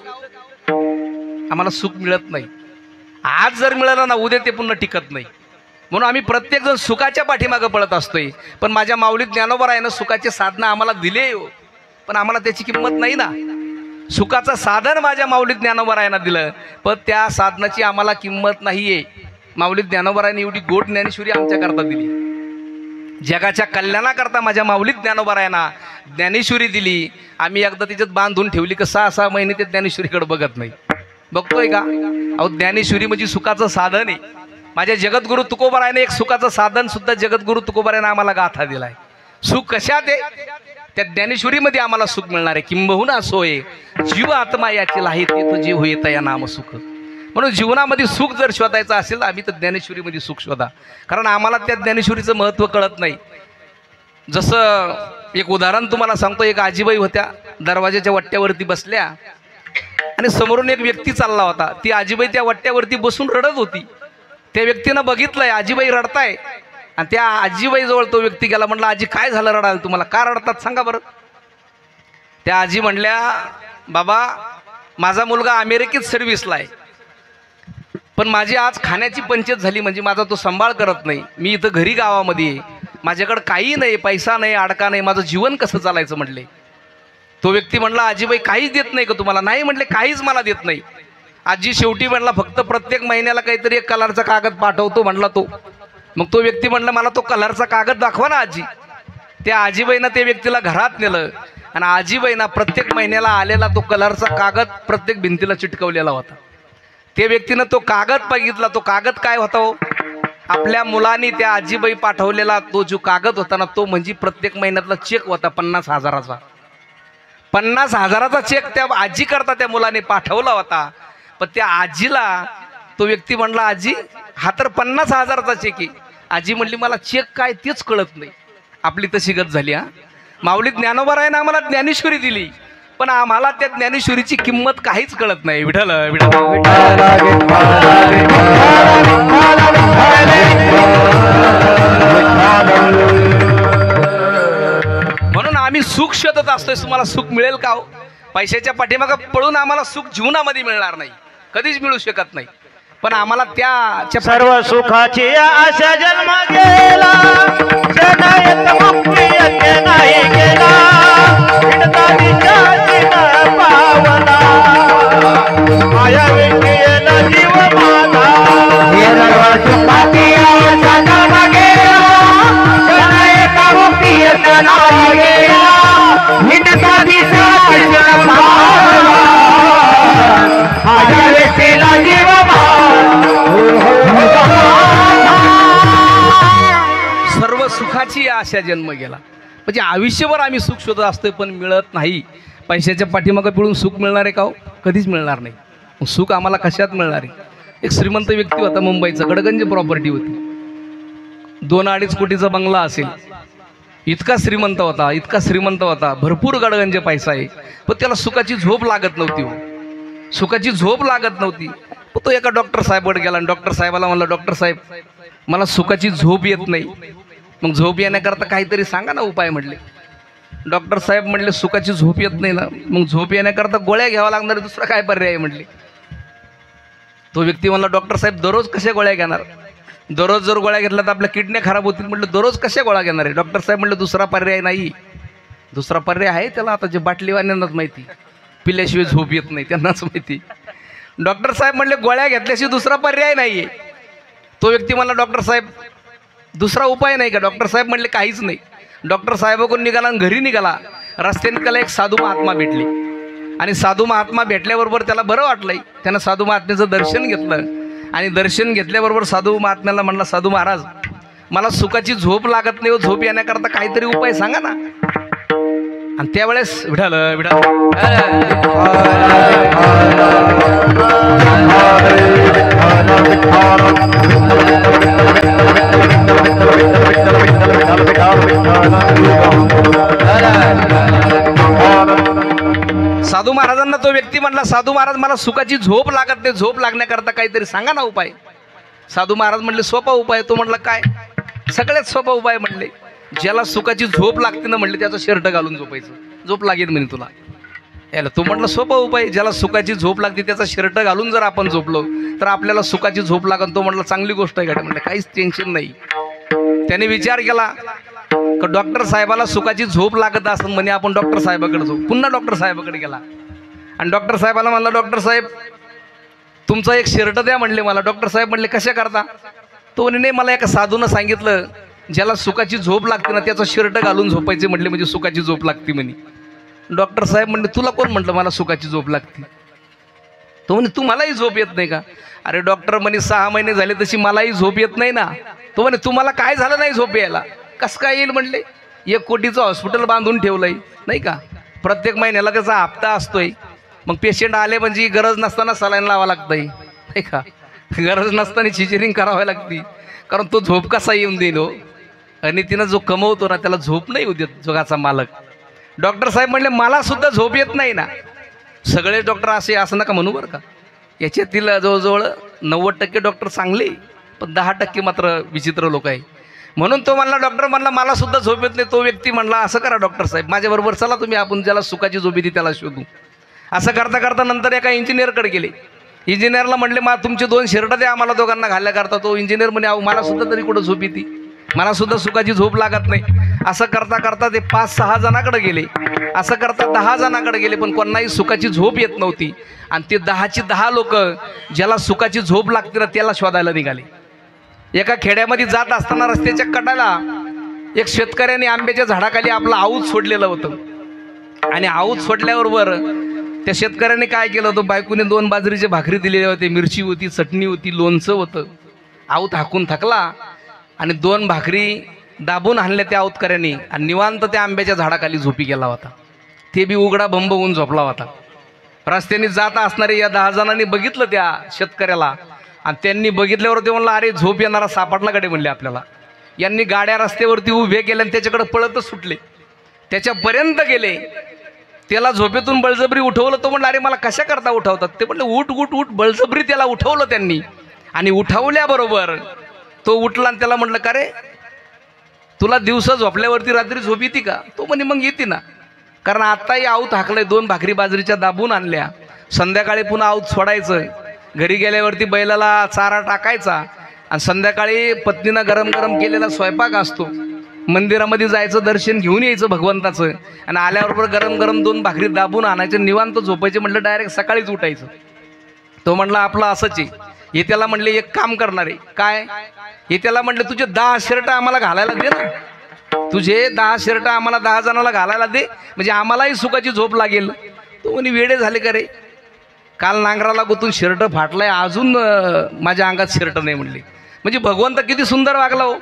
आम्हाला सुख मिळत नाही. आज जर मिळालं ना, उद्या ते पुन्हा टिकत नाही. म्हणून आम्ही प्रत्येकजण सुखाच्या पाठीमागं पळत असतोय. पण माझ्या माऊलीत ज्ञानोबरायानं सुखाचे साधनं आम्हाला दिले हो, पण आम्हाला त्याची किंमत नाही ना. सुखाचं साधन माझ्या माऊलीत ज्ञानोबरायानं दिलं, पण त्या साधनाची आम्हाला किंमत नाहीये. माऊलीत ज्ञानोबरायाने एवढी गोड ज्ञानेश्वरी आमच्याकरता दिली, जगाच्या कल्याणाकरता माझ्या माऊलीत ज्ञानोबरायाना ज्ञानेश्वरी दिली. आम्ही एकदा तिच्यात बांधून ठेवली की 6-6 महिने ते ज्ञानेश्वरीकडे बघत नाही. बघतोय का? अहो, ज्ञानेश्वरी म्हणजे सुखाचं साधन आहे. माझ्या जगद्गुरु तुकोबारायाने एक सुखाचं साधन सुद्धा जगद्गुरु तुकोबारायाने आम्हाला गाथा दिलाय. सुख कशात आहे? त्या ज्ञानेश्वरीमध्ये आम्हाला सुख मिळणार आहे. किंबहुना सोय जीव आत्मा याची आहे, तेथ जीव येत या नाम सुख. म्हणून जीवनामध्ये सुख जर शोधायचं असेल आम्ही तर ज्ञानेश्वरीमध्ये सुख शोधा. कारण आम्हाला त्या ज्ञानेश्वरीचं महत्त्व कळत नाही. जसं एक उदाहरण तुम्हाला सांगतो. एक आजीबाई होत्या, दरवाजाच्या वट्ट्यावरती बसल्या आणि समोरून एक व्यक्ती चालला होता. ती आजीबाई त्या वट्ट्यावरती बसून रडत होती. त्या व्यक्तीनं बघितलंय आजीबाई रडताय आणि त्या आजीबाई जवळ तो व्यक्ती गेला. म्हटलं, आजी काय झालं रडाल? तुम्हाला का रडतात सांगा बरं. त्या आजी म्हणल्या, बाबा माझा मुलगा अमेरिकेत सर्व्हिसला आहे, पण माझी आज खाण्याची पंचायत झाली. म्हणजे माझा तो सांभाळ करत नाही. मी इथं घरी गावामध्ये आहे, माझ्याकडे काही नाही, पैसा नाही, अडका नाही, माझं जीवन कसं चालायचं म्हटले. तो व्यक्ती म्हणला, आजीबाई काहीच देत नाही का तुम्हाला? नाही म्हटले, काहीच मला देत नाही. आजी शेवटी म्हणला, फक्त प्रत्येक महिन्याला काहीतरी एक कलरचा कागद पाठवतो म्हणला तो. मग तो व्यक्ती म्हणला, मला तो कलरचा कागद दाखवा ना आजी. त्या आजीबाईनं त्या व्यक्तीला घरात नेलं आणि आजीबाईंना प्रत्येक महिन्याला आलेला तो कलरचा कागद प्रत्येक भिंतीला चिटकवलेला होता. त्या व्यक्तीनं तो कागद बघितला. तो कागद काय होता हो? आपल्या मुलांनी त्या आजीबाई पाठवलेला तो जो कागद होता ना, तो म्हणजे प्रत्येक महिन्यातला चेक होता 50,000चा. 50,000चा चेक त्या आजी करता त्या मुलाने पाठवला होता. पण त्या आजीला तो व्यक्ती म्हणला, आजी हा तर 50,000चा चेक आहे. आजी म्हणली, मला चेक काय तेच कळत नाही. आपली तशी गत झाली. हा, माऊली ज्ञानोबरायाने आम्हाला ज्ञानेश्वरी दिली, पण आम्हाला त्या ज्ञानेश्वरीची किंमत काहीच कळत नाही. विठ्ठल विठ्ठल. म्हणून आम्ही सुख शोधत असतोय. तुम्हाला सुख मिळेल का हो? पैशाच्या पाठीमागं पळून आम्हाला सुख जीवनामध्ये मिळणार नाही, कधीच मिळू शकत नाही. पण आम्हाला त्या सर्व सुखाची आशा जन्म गेला, जनायत मुक्ती यज्ञ नाही गेला, हिंडता विचारची न पावला, माया विकीयेला जीव माझा. सर्व सुखाची आशा जन्म गेला, जनायत मुक्ती यज्ञ नाही गेला, हिंडता विचारची न पावला, माया विकीयेला जीव. सर्व सुखाची आशा जन्म गेला. म्हणजे आयुष्यभर आम्ही सुख शोधत असतोय, पण मिळत नाही. पैशाच्या पाठीमागं पिळून सुख मिळणार आहे का हो? कधीच मिळणार नाही. सुख आम्हाला कशात मिळणार आहे? एक श्रीमंत व्यक्ती होता मुंबईचा, गडगंज प्रॉपर्टी होती, 2-2.5 कोटीचा बंगला असेल. इतका श्रीमंत होता, इतका श्रीमंत होता, भरपूर गडगंज पैसा आहे, पण त्याला सुखाची झोप लागत नव्हती. सुखाची झोप लागत नव्हती. तो एका डॉक्टर साहेबाकडे गेला आणि डॉक्टर साहेबाला म्हणला, डॉक्टर साहेब मला सुखाची झोप येत नाही, मग झोप येण्याकरता काहीतरी सांगा ना उपाय म्हटले. डॉक्टर साहेब म्हटले, सुखाची झोप येत नाही ना, मग झोप येण्याकरता गोळ्या घ्यावा लागणार, दुसरा काय पर्याय म्हटले. तो व्यक्ती म्हणला, डॉक्टर साहेब दररोज कशा गोळ्या घेणार? दररोज जर गोळ्या घेतल्या तर आपल्या किडन्या खराब होतील. म्हटलं दररोज कशा गोळ्या घेणार आहे? डॉक्टर साहेब म्हटलं, दुसरा पर्याय नाही. दुसरा पर्याय आहे त्याला, आता जे बाटलीवाल्यांनाच माहिती, पिल्याशिवाय झोप येत नाही त्यांनाच माहिती. डॉक्टर साहेब म्हणले, गोळ्या घेतल्याशिवाय दुसरा पर्याय नाहीये. तो व्यक्ती म्हणला, डॉक्टर साहेब दुसरा उपाय नाही का? डॉक्टर साहेब म्हणले, काहीच नाही. डॉक्टर साहेबाकडून निघाला आणि घरी निघाला. रस्त्याने त्याला एक साधू महात्मा भेटले आणि साधू महात्मा भेटल्याबरोबर त्याला बरं वाटलंय. त्यानं साधू महात्म्याचं दर्शन घेतलं आणि दर्शन घेतल्याबरोबर साधू महात्म्याला म्हणला, साधू महाराज मला सुखाची झोप लागत नाही, झोप येण्याकरता काहीतरी उपाय सांगा ना. आणि त्यावेळेस विठाल विठाल व्यक्ती म्हणला साधू महाराज मला सुखाची झोप लागत नाही, झोप लागण्याकरता काहीतरी सांगा ना उपाय. साधू महाराज म्हणले सोपा उपाय. तो म्हटला काय? सगळ्यात सोपा उपाय म्हणले, ज्याला सुखाची झोप लागते ना म्हणले त्याचं शर्ट घालून झोपायचं, झोप लागेल म्हणे तुला. याला तो म्हटलं सोपा उपाय, ज्याला सुखाची झोप लागते त्याचा शर्ट घालून जर आपण झोपलो तर आपल्याला सुखाची झोप लागन. तो म्हटलं चांगली गोष्ट आहे का? म्हटलं काहीच टेन्शन नाही. त्याने विचार केला का डॉक्टर साहेबाला सुखाची झोप लागत असं म्हणे, आपण डॉक्टर साहेबाकडे जाऊ. पुन्हा डॉक्टर साहेबाकडे गेला आणि डॉक्टर साहेबाला म्हणला डॉक्टर साहेब तुमचा एक शर्ट द्या म्हणले मला. डॉक्टर साहेब म्हणले कशा करता? तो म्हणे नाही, मला एका साधूनं सांगितलं ज्याला सुखाची झोप लागते ना त्याचा शर्ट घालून झोपायचे म्हटले म्हणजे सुखाची झोप लागते म्हणे. डॉक्टर साहेब म्हणले तुला कोण म्हटलं मला सुखाची झोप लागते? तो म्हणे तुम्हालाही झोप येत नाही का? अरे डॉक्टर म्हणे 6 महिने झाले तशी मलाही झोप येत नाही ना. तो म्हणे तुम्हाला काय झालं नाही झोप यायला? कसं काय येईल म्हणले? 1 कोटीचं हॉस्पिटल बांधून ठेवलंय नाही का, प्रत्येक महिन्याला त्याचा हप्ता असतोय. मग पेशंट आले म्हणजे गरज नसताना सलाईन लावा लागतंय नाही का, गरज नसताना सिझेरिंग करावी लागते, कारण तो झोप कसा येऊन देईल हो. आणि तिनं जो कमवतो ना त्याला झोप नाही येऊ देत जगाचा मालक. डॉक्टर साहेब म्हणले मला सुद्धा झोप येत नाही ना. सगळे डॉक्टर असे असं नका म्हणू बरं का, याच्यातील जवळजवळ 90% डॉक्टर चांगले, पण 10% मात्र विचित्र लोक आहे. म्हणून तो म्हणला डॉक्टर म्हणला मला सुद्धा झोप येत नाही. तो व्यक्ती म्हणला असं करा डॉक्टर साहेब माझ्याबरोबर चला तुम्ही, आपण ज्याला सुखाची झोप येते त्याला शोधू. असं करता करता नंतर एका इंजिनियरकडे गेले. इंजिनियरला म्हणले तुमचे 2 शर्ट द्या आम्हाला दोघांना घालण्याकरता. तो इंजिनियर म्हणे अहो मला सुद्धा तरी कुठं झोप येते, मला सुद्धा सुखाची झोप लागत नाही. असं करता करता ते 5-6 जणांकडे गेले. असं करता 10 जणांकडे गेले, पण कोणाही सुखाची झोप येत नव्हती. आणि ते 10ची 10 लोक ज्याला सुखाची झोप लागते ना त्याला शोधायला निघाले. एका खेड्यामध्ये जात असताना रस्त्याच्या कडाला एक शेतकऱ्याने आंब्याच्या झाडाखाली आपलं आऊत सोडलेलं होतं. आणि आऊत सोडल्याबरोबर त्या शेतकऱ्याने काय केलं होतं, बायकोने 2 बाजरीचे भाकरी दिलेले होते, मिरची होती, चटणी होती, लोणचं होतं. आऊत हाकून थकला आणि 2 भाकरी दाबून आणल्या त्या आऊतकऱ्याने आणि निवांत त्या आंब्याच्या झाडाखाली झोपी गेला होता. ते बी उघडा बंब होऊन झोपला होता. रस्त्याने जात असणारे या 10 जणांनी बघितलं त्या शेतकऱ्याला आणि त्यांनी बघितल्यावर ते म्हणलं अरे झोप येणारा सापडला कडे म्हणले आपल्याला. यांनी गाड्या रस्त्यावरती उभे केल्या आणि त्याच्याकडे पळतच सुटले, त्याच्यापर्यंत गेले. त्याला झोपेतून बळजबरी उठवलं. तो म्हणलं अरे मला कशा करता उठवतात? ते म्हणले उठ उठ उठ. बळजबरी त्याला उठवलं त्यांनी आणि उठवल्याबरोबर तो उठला आणि त्याला म्हटलं का रे तुला दिवसा झोपल्यावरती रात्री झोप येते का? तो म्हणे मग येते ना, कारण आत्ताही आऊत हाकलंय, 2 भाकरी बाजरीच्या दाबून आणल्या, संध्याकाळी पुन्हा आऊत सोडायचं, घरी गेल्यावरती बैलाला चारा टाकायचा आणि संध्याकाळी पत्नीनं गरम गरम केलेला स्वयंपाक असतो, मंदिरामध्ये जायचं, दर्शन घेऊन यायचं भगवंताचं आणि आल्याबरोबर गरम गरम 2 भाकरी दाबून आणायचं, निवांत झोपायचे. म्हटलं डायरेक्ट सकाळीच उठायचं. तो म्हणला आपलं असंच आहे. हे त्याला म्हणले एक काम करणार आहे काय? हे त्याला म्हणले तुझे 10 शर्ट आम्हाला घालायला दे ना, तुझे 10 शर्ट आम्हाला 10 जणाला घालायला दे, म्हणजे आम्हालाही सुखाची झोप लागेल. तो म्हणे वेडे झाले का रे, काल नांगराला गुतून शर्ट फाटलाय, अजून माझ्या अंगात शर्ट नाही म्हणले. म्हणजे भगवंत किती सुंदर वागला हो.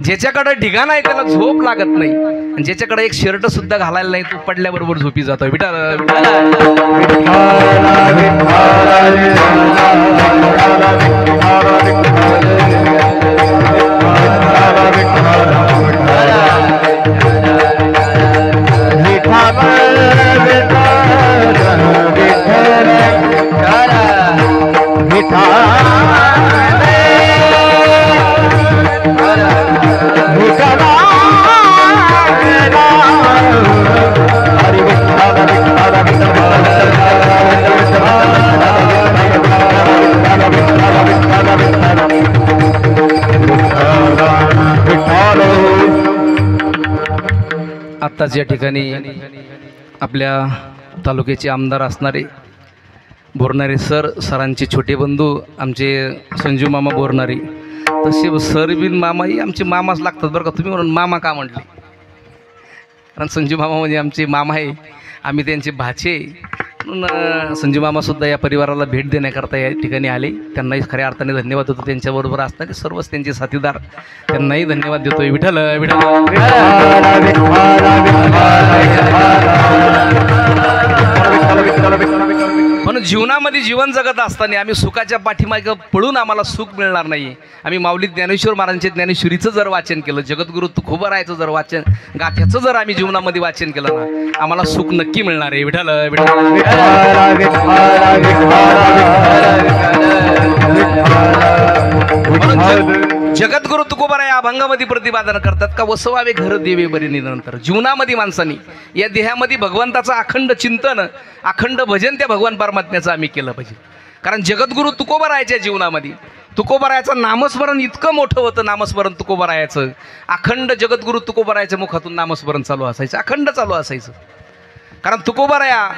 ज्याच्याकडे ठिकाण आहे त्याला झोप लागत नाही आणि ज्याच्याकडे एक शर्ट सुद्धा घालायला नाही तो पडल्याबरोबर झोपी जातो. विठ्ठल आत्ताच या ठिकाणी आपल्या तालुक्याचे आमदार असणारे बोरणारे सरांचे छोटे बंधू आमचे संजू मामा बोरणारे, तसे सर बिन मामाही आमचे मामाच लागतात बरं का. तुम्ही म्हणून मामा का म्हटले, कारण संजू मामा म्हणजे आमचे मामा आहे, आम्ही त्यांचे भाचे. म्हणून संजू मामासुद्धा या परिवाराला भेट देण्याकरता या ठिकाणी आले. त्यांनाही खऱ्या अर्थाने धन्यवाद देतो. त्यांच्याबरोबर असणारे सर्वच त्यांचे साथीदार त्यांनाही धन्यवाद देतोय. विठ्ठल विठ्ठल. म्हणून जीवनामध्ये जीवन जगत असताना आम्ही सुखाच्या पाठीमागे पळून आम्हाला सुख मिळणार नाही. आम्ही माऊली ज्ञानेश्वर महाराजांचे ज्ञानेश्वरीचं जर वाचन केलं, जगद्गुरु तुकोबारायचं जर वाचन गाथ्याचं जर आम्ही जीवनामध्ये वाचन केलं ना, आम्हाला सुख नक्की मिळणार आहे. विठ्ठल जगद्गुरु तुकोबाराय या अभंगामध्ये प्रतिपादन करतात का वसवावे घर देवे बरे निरंतर. जीवनामध्ये माणसांनी या देहामध्ये भगवंताचं अखंड चिंतन, अखंड भजन त्या भगवान परमात्म्याचं आम्ही केलं पाहिजे. कारण जगद्गुरु तुकोबारायच्या जीवनामध्ये तुकोबारायाचं नामस्मरण इतकं मोठं होतं. नामस्मरण तुकोबारायाचं अखंड जगद्गुरु तुकोबारायाच्या मुखातून नामस्मरण चालू असायचं, अखंड चालू असायचं. कारण तुकोबाराया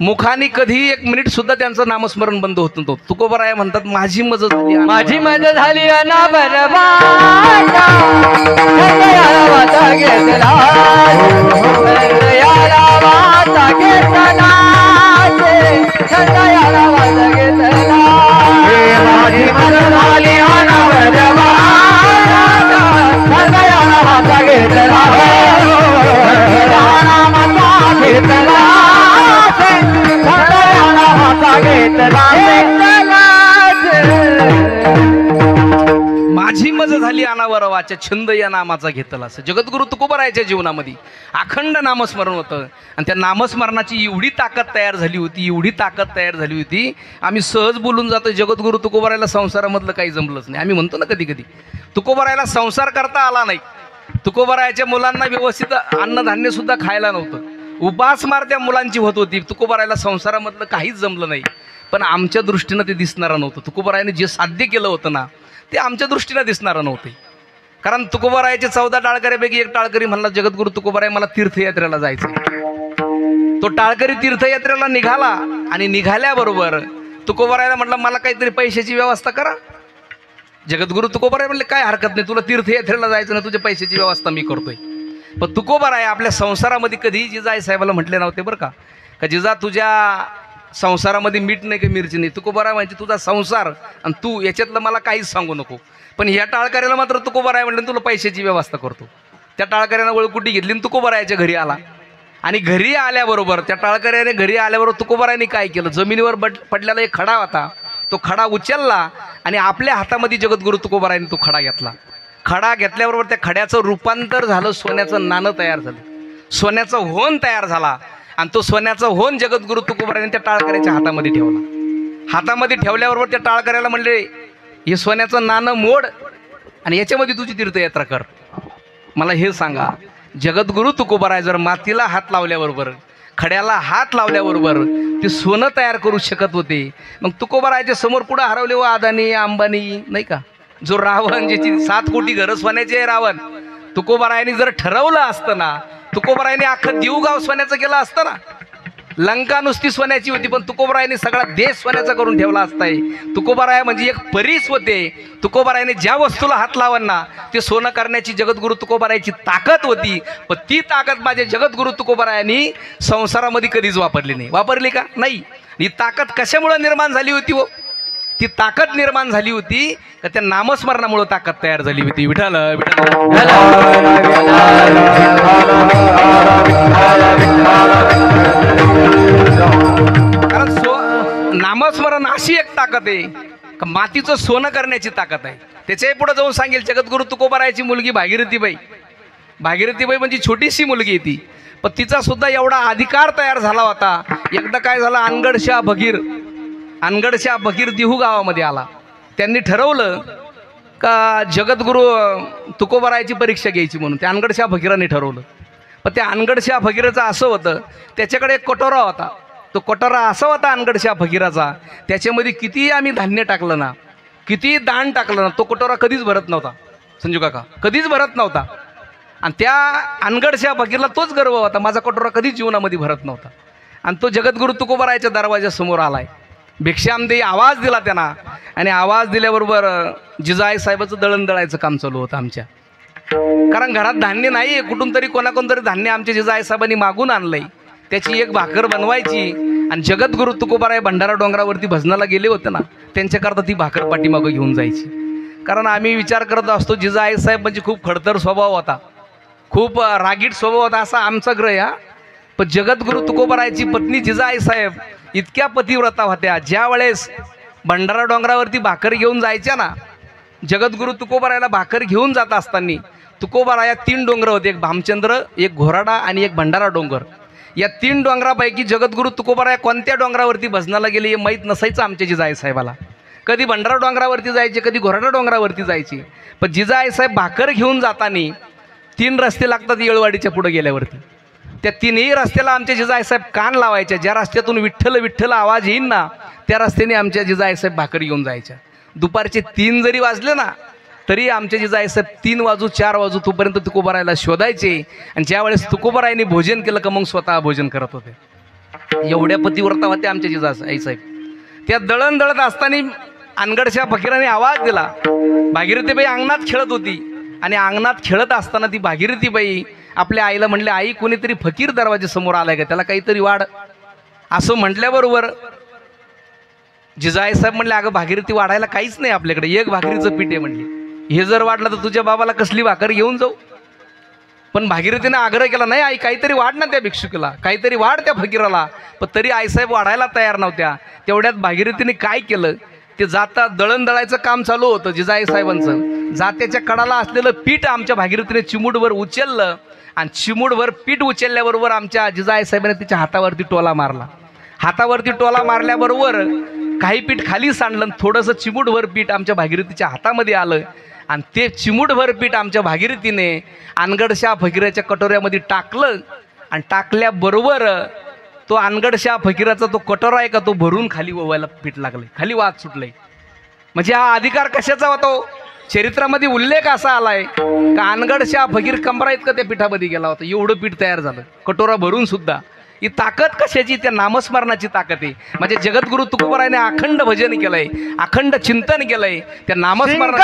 मुखाने कधी एक मिनिट सुद्धा त्यांचं नामस्मरण बंद होत नव्हतं. तुकोबाराया म्हणतात माझी मज झाली, माझी मज झाली अना बरबादा वाता घेतला याला वाता घेतला याला वाता घेतला माझी मज झाली अना बरबादा याला वाता घेतला घेतला माझी मज झाली अनावर वाचा छंद या नामाचा घेतला. असं जगद्गुरु तुकोबारायाच्या जीवनामध्ये अखंड नामस्मरण होतं. आणि त्या नामस्मरणाची एवढी ताकद तयार झाली होती, एवढी ताकद तयार झाली होती. आम्ही सहज बोलून जातो जगद्गुरु तुकोबारायला संसारामधलं काही जमलंच नाही. आम्ही म्हणतो ना कधी कधी तुकोबारायला संसार करता आला नाही. तुकोबारायाच्या मुलांना व्यवस्थित अन्नधान्य सुद्धा खायला नव्हतं. उपासमार त्या मुलांची होत होती. तुकोबारायला संसारामधलं काहीच जमलं नाही. पण आमच्या दृष्टीनं ते दिसणारं नव्हतं. तुकोबारायाने जे साध्य केलं होतं ना ते आमच्या दृष्टीनं दिसणारं नव्हते. कारण तुकोबारायाचे 14 टाळकऱ्यापैकी एक टाळकरी म्हणला जगद्गुरु तुकोबाराय मला तीर्थयात्रेला जायचं. तो टाळकरी तीर्थयात्रेला निघाला आणि निघाल्याबरोबर तुकोबारायला म्हटलं मला काहीतरी पैशाची व्यवस्था करा. जगद्गुरु तुकोबाराय म्हणले काय हरकत नाही, तुला तीर्थयात्रेला जायचं ना, तुझ्या पैशाची व्यवस्था मी करतोय. पण तुकोबाराय आपल्या संसारामध्ये कधी जिजाई साहेबाला म्हटले नव्हते बरं का जिजा तुझ्या संसारामध्ये मीठ नाही की मिरची नाही. तुकोबाराय म्हणजे तुझा संसार आणि तू याच्यातलं मला काहीच सांगू नको. पण ह्या टाळकऱ्याला मात्र तुकोबाराय म्हणलं तुला पैशाची व्यवस्था करतो. त्या टाळकऱ्यानं वळकुटी घेतली आणि तुकोबारायाच्या घरी आला. आणि घरी आल्याबरोबर त्या टाळकऱ्याने घरी आल्याबरोबर तुकोबारायने काय केलं, जमिनीवर पडलेला एक खडा होता, तो खडा उचलला आणि आपल्या हातामध्ये जगद्गुरु तुकोबारायने तो खडा घेतला. खडा घेतल्याबरोबर त्या खड्याचं रूपांतर झालं, सोन्याचं नाणं तयार झालं, सोन्याचं होन तयार झाला. आणि तो सोन्याचा होन जगद्गुरु तुकोबारायने त्या टाळकऱ्याच्या हातामध्ये ठेवला. हातामध्ये ठेवल्याबरोबर त्या टाळकऱ्याला म्हणले हे सोन्याचं नाणं मोड आणि याच्यामध्ये तुझी तीर्थयात्रा कर. मला हे सांगा, जगद्गुरु तुकोबाराय जर मातीला हात लावल्याबरोबर, खड्याला हात लावल्याबरोबर ते सोनं तयार करू शकत होते, मग तुकोबारायच्या समोर पुढे हरवले व अदानी अंबानी नाही का, जो रावण ज्याची 7 कोटी घरं सोन्याचे आहे रावण, तुकोबारायाने जर ठरवलं असतं ना, तुकोबारायाने अख्खं देवगाव सोन्याचं केलं असतं ना. लंका नुसती सोन्याची होती पण तुकोबारायाने सगळा देश सोन्याचा करून ठेवला असताय. तुकोबाराय म्हणजे एक परीस होते. तुकोबारायाने ज्या वस्तूला हात लावण ना ते सोनं करण्याची जगद्गुरु तुकोबारायाची ताकद होती. पण ती ताकद माझ्या जगद्गुरु तुकोबारायांनी संसारामध्ये कधीच वापरली नाही. वापरली का नाही. ही ताकद कशामुळे निर्माण झाली होती हो, ती ताकद निर्माण झाली होती का त्या नामस्मरणामुळे ताकद तयार झाली होती. विठ्ठल कारण नामस्मरण अशी एक ताकद आहे का मातीचं सोनं करण्याची ताकद आहे. त्याच्याही पुढे जाऊन सांगेल जगद्गुरु तुकोबारायाची मुलगी भागीरथीबाई. भागीरथीबाई म्हणजे छोटीशी मुलगी आहे ती, पण तिचा सुद्धा एवढा अधिकार तयार झाला होता. एकदा काय झालं, अनगडशाह भगीर देहू गावामध्ये आला. त्यांनी ठरवलं का जगद्गुरु तुकोबारायाची परीक्षा घ्यायची म्हणून त्या अनगडशाह भगीराने ठरवलं. पण त्या अनगडशाह भगीराचं असं होतं, त्याच्याकडे एक कटोरा होता. तो कटोरा असा होता अनगडशाह भगीराचा, त्याच्यामध्ये कितीही आम्ही धान्य टाकलं ना, कितीही दाण टाकलं ना, तो कटोरा कधीच भरत नव्हता. संजू काका, कधीच भरत नव्हता. आणि त्या अनगडशाह भगीरला तोच गर्व होता, माझा कटोरा कधीच जीवनामध्ये भरत नव्हता. आणि तो जगद्गुरु तुकोबारायाच्या दरवाजासमोर आलाय. भिक्षामदेही आवाज दिला त्यांना, आणि आवाज दिल्याबरोबर जिजाई साहेबाचं दळण दळायचं काम चालू होतं आमच्या. कारण घरात धान्य नाही, कुठून तरी कोणाकोणतरी धान्य आमच्या जिजाई साहेबांनी मागून आणलंय. त्याची एक भाकर बनवायची आणि जगद्गुरु तुकोबाराय भंडारा डोंगरावरती भजनाला गेले होते ना, त्यांच्याकरता ती भाकर पाठीमागं घेऊन जायची. कारण आम्ही विचार करत असतो जिजाई साहेब म्हणजे खूप खडतर स्वभाव होता, खूप रागीट स्वभाव होता असा आमचा ग्रह. हा पण जगद्गुरु तुकोबारायची पत्नी जिजाई साहेब इतक्या पतिव्रता होत्या. ज्या वेळेस भंडारा डोंगरावरती भाकर घेऊन जायच्या ना, जगद्गुरु तुकोबारायला भाकर घेऊन जात असताना तुकोबाराया 3 डोंगर होते, एक भामचंद्र, एक घोराडा आणि एक भंडारा डोंगर. या 3 डोंगरापैकी जगद्गुरु तुकोबाराया कोणत्या डोंगरावरती भजनाला गेले हे माहीत नसायचं आमच्या जिजाई साहेबाला. कधी भंडारा डोंगरावरती जायचे, कधी घोराडा डोंगरावरती जायचे. पण जिजाई साहेब भाकर घेऊन जाताना 3 रस्ते लागतात येळवाडीच्या पुढे गेल्यावरती. त्या 3ही रस्त्याला आमच्या जिजाई साहेब कान लावायच्या. ज्या रस्त्यातून विठ्ठल विठ्ठल आवाज येईन ना, त्या रस्त्याने आमच्या जिजाई साहेब भाकर घेऊन जायच्या. दुपारचे 3 जरी वाजले ना तरी आमच्या जिजाई साहेब 3 वाजू 4 वाजू तोपर्यंत तुकोबारायला शोधायचे. आणि ज्यावेळेस तुकोबारायांनी भोजन केलं का मग स्वतः भोजन करत होते. एवढ्या पतिव्रता होत्या आमच्या जिजाई साहेब. त्या दळण दळत असताना अनगडच्या फकीराने आवाज दिला. भागीरथीबाई अंगणात खेळत होती आणि अंगणात खेळत असताना ती भागीरथीबाई आपल्या आईला म्हणले, आई कोणीतरी फकीर दरवाजे समोर आलाय का, त्याला काहीतरी वाढ. असं म्हटल्याबरोबर जिजाई साहेब म्हणले, अगं भागीरथी वाढायला काहीच नाही आपल्याकडे, एक भाकरीचं पीठ आहे म्हणली. हे जर वाढलं तर तुझ्या बाबाला कसली भाकर घेऊन जाऊ. पण भागीरथीने आग्रह केला, नाही आई काहीतरी वाढ ना त्या भिक्षुकीला, काहीतरी वाढ त्या फकीराला. पण तरी आईसाहेब वाढायला तयार नव्हत्या. तेवढ्यात भागीरथीने काय केलं, ते जाता दळण दळायचं काम चालू होतं जिजाई साहेबांचं. जात्याच्या कडाला असलेलं पीठ आमच्या भागीरथीने चिमूटभर उचललं आणि चिमूटभर पीठ उचलल्याबरोबर आमच्या जिजाई साहेबांनी तिच्या हातावरती टोला मारला. हातावरती टोला मारल्याबरोबर काही पीठ खाली सांडलं, थोडंसं चिमूटभर पीठ आमच्या भागीरथीच्या हातामध्ये आलं. आणि ते चिमूटभर पीठ आमच्या भागीरथीने अनगडशा फकीराच्या कटोऱ्यामध्ये टाकलं. आणि टाकल्याबरोबर तो अनगडशा फकीराचा तो कटोरा आहे का, तो भरून खाली ओवायला पीठ लागले, खाली वाद सुटले. म्हणजे हा अधिकार कशाचा होता. चरित्रामध्ये उल्लेख असा आलाय का अनगडशा फकीर कमरा इतकं त्या पीठामध्ये गेला होता. एवढं पीठ तयार झालं कटोरा भरून सुद्धा. ही ताकद कशाची, त्या नामस्मरणाची ताकद आहे. म्हणजे जगद्गुरु तुकोबारायाने अखंड भजन केलंय, अखंड चिंतन केलंय त्या नामस्मरण.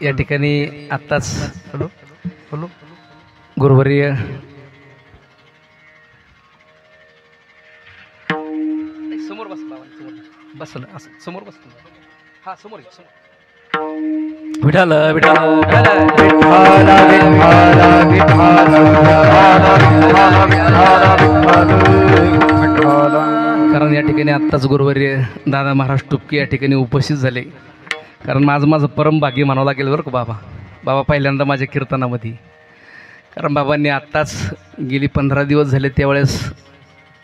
या ठिकाणी आत्ताच गुरुवर्य समोर बस समोर बस. हा समोर विठाल विठाल कारण या ठिकाणी आत्ताच गुरुवर्य दादा महाराज टुपके या ठिकाणी उपस्थित झाले. कारण माझं परम भाग्य म्हणावं लागेल बरं का बाबा पहिल्यांदा माझ्या कीर्तनामध्ये. कारण बाबांनी आत्ताच गेली 15 दिवस झाले त्यावेळेस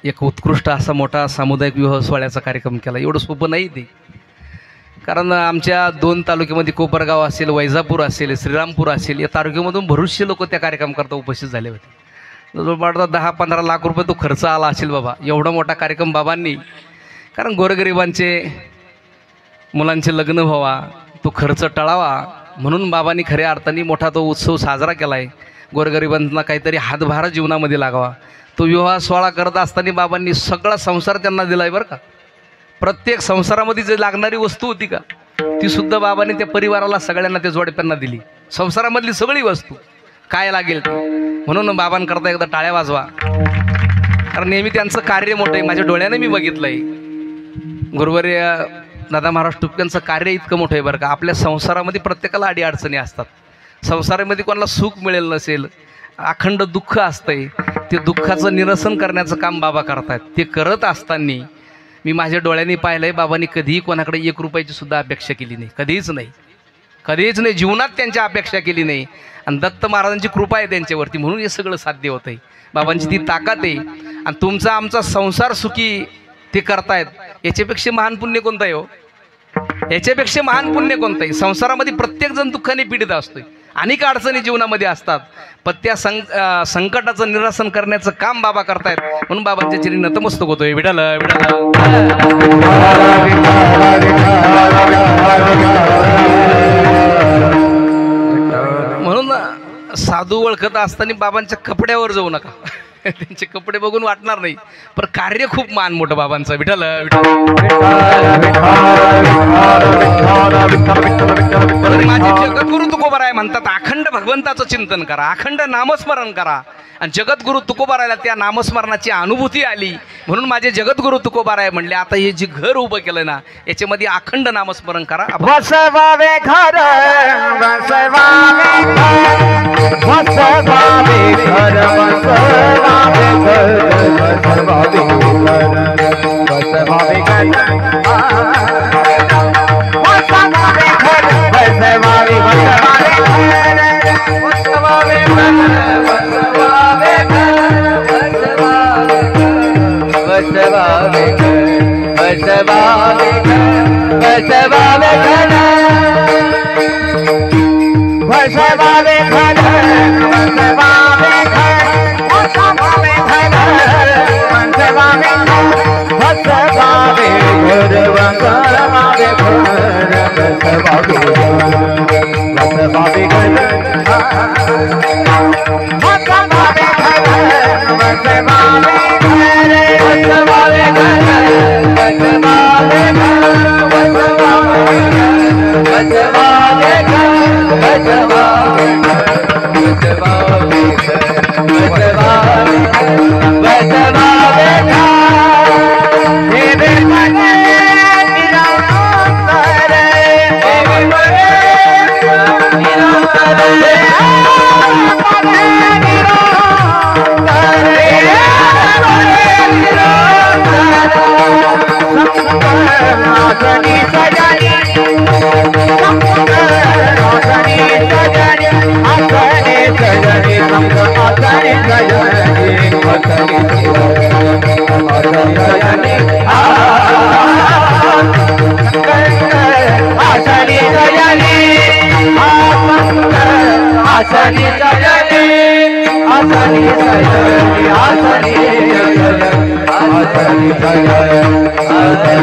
एक उत्कृष्ट असा मोठा सामुदायिक विवाह सोहळ्याचा कार्यक्रम केला. एवढं सोपं नाही ते. कारण आमच्या 2 तालुक्यामध्ये कोपरगाव असेल, वैजापूर असेल, श्रीरामपूर असेल, या तालुक्यामधून बरेचसे लोक त्या कार्यक्रमाकरता उपस्थित झाले होते. जवळपास 10-15 लाख रुपये तो खर्च आला असेल बाबा, एवढा मोठा कार्यक्रम बाबांनी. कारण गोरगरिबांचे मुलांचे लग्न व्हावा, तो खर्च टळावा म्हणून बाबांनी खऱ्या अर्थाने मोठा तो उत्सव साजरा केला आहे. गोरगरिबांना काहीतरी हातभार जीवनामध्ये लागावा. तो विवाह सोहळा करत असताना बाबांनी सगळा संसार त्यांना दिला आहे बरं का. प्रत्येक संसारामध्ये जे लागणारी वस्तू होती का ती सुद्धा बाबांनी त्या परिवाराला सगळ्यांना त्या जोडप्यांना दिली. संसारामधली सगळी वस्तू काय लागेल ते. म्हणून बाबांकरता एकदा टाळ्या वाजवा. कारण नेहमी त्यांचं कार्य मोठं आहे, माझ्या डोळ्याने मी बघितलं आहे. गुरुवर्य दादा महाराज टुपक्यांचं कार्य इतकं मोठं आहे बरं का. आपल्या संसारामध्ये प्रत्येकाला अडीअडचणी असतात. संसारामध्ये कोणाला सुख मिळेल नसेल, अखंड दुःख असतंय, ते दुःखाचं निरसन करण्याचं काम बाबा करतायत. ते करत असताना मी माझ्या डोळ्यांनी पाहिलं आहे, बाबांनी कधीही कोणाकडे 1 रुपयाची सुद्धा अपेक्षा केली नाही. कधीच नाही जीवनात त्यांच्या अपेक्षा केली नाही. आणि दत्त महाराजांची कृपा आहे त्यांच्यावरती म्हणून हे सगळं साध्य होतं आहे. बाबांची ती ताकद आहे. आणि तुमचा आमचा संसार सुखी ते करतायत, याच्यापेक्षा महान पुण्य कोणतं आहे हो. याच्यापेक्षा महान पुण्य कोणतं आहे. संसारामध्ये प्रत्येकजण दुःखाने पीडित असतोय, अनेक अडचणी जीवनामध्ये असतात, पण त्या संकटाचं निरसन करण्याचं काम बाबा करतायत. म्हणून बाबांच्या चरणी नतमस्तक होतोय. विठाल म्हणून साधू ओळखत असताना बाबांच्या कपड्यावर जाऊ नका. त्यांचे कपडे बघून वाटणार नाही, पण कार्य खूप मान मोठं बाबांचं. विठ्ठल विठ्ठल. माझे जगद्गुरु तुकोबाराय म्हणतात अखंड भगवंताचं चिंतन करा, अखंड नामस्मरण करा. आणि जगद्गुरु तुकोबारायला त्या नामस्मरणाची अनुभूती आली म्हणून माझे जगद्गुरु तुकोबाराय म्हणले आता हे जे घर उभं केलं ना याच्यामध्ये अखंड नामस्मरण करा. वसवावे घर वसवावे घर वसवावे घर वसवावे घर वसवावे घर वसवावे घर वसवावे घर वसवावे वसवावे वसवावे वसवावे वसवावे वसवावे घर वसवावे घर वसवावे घर वसवावे घर वसवावे वसवावे घर वसवावे वसवावे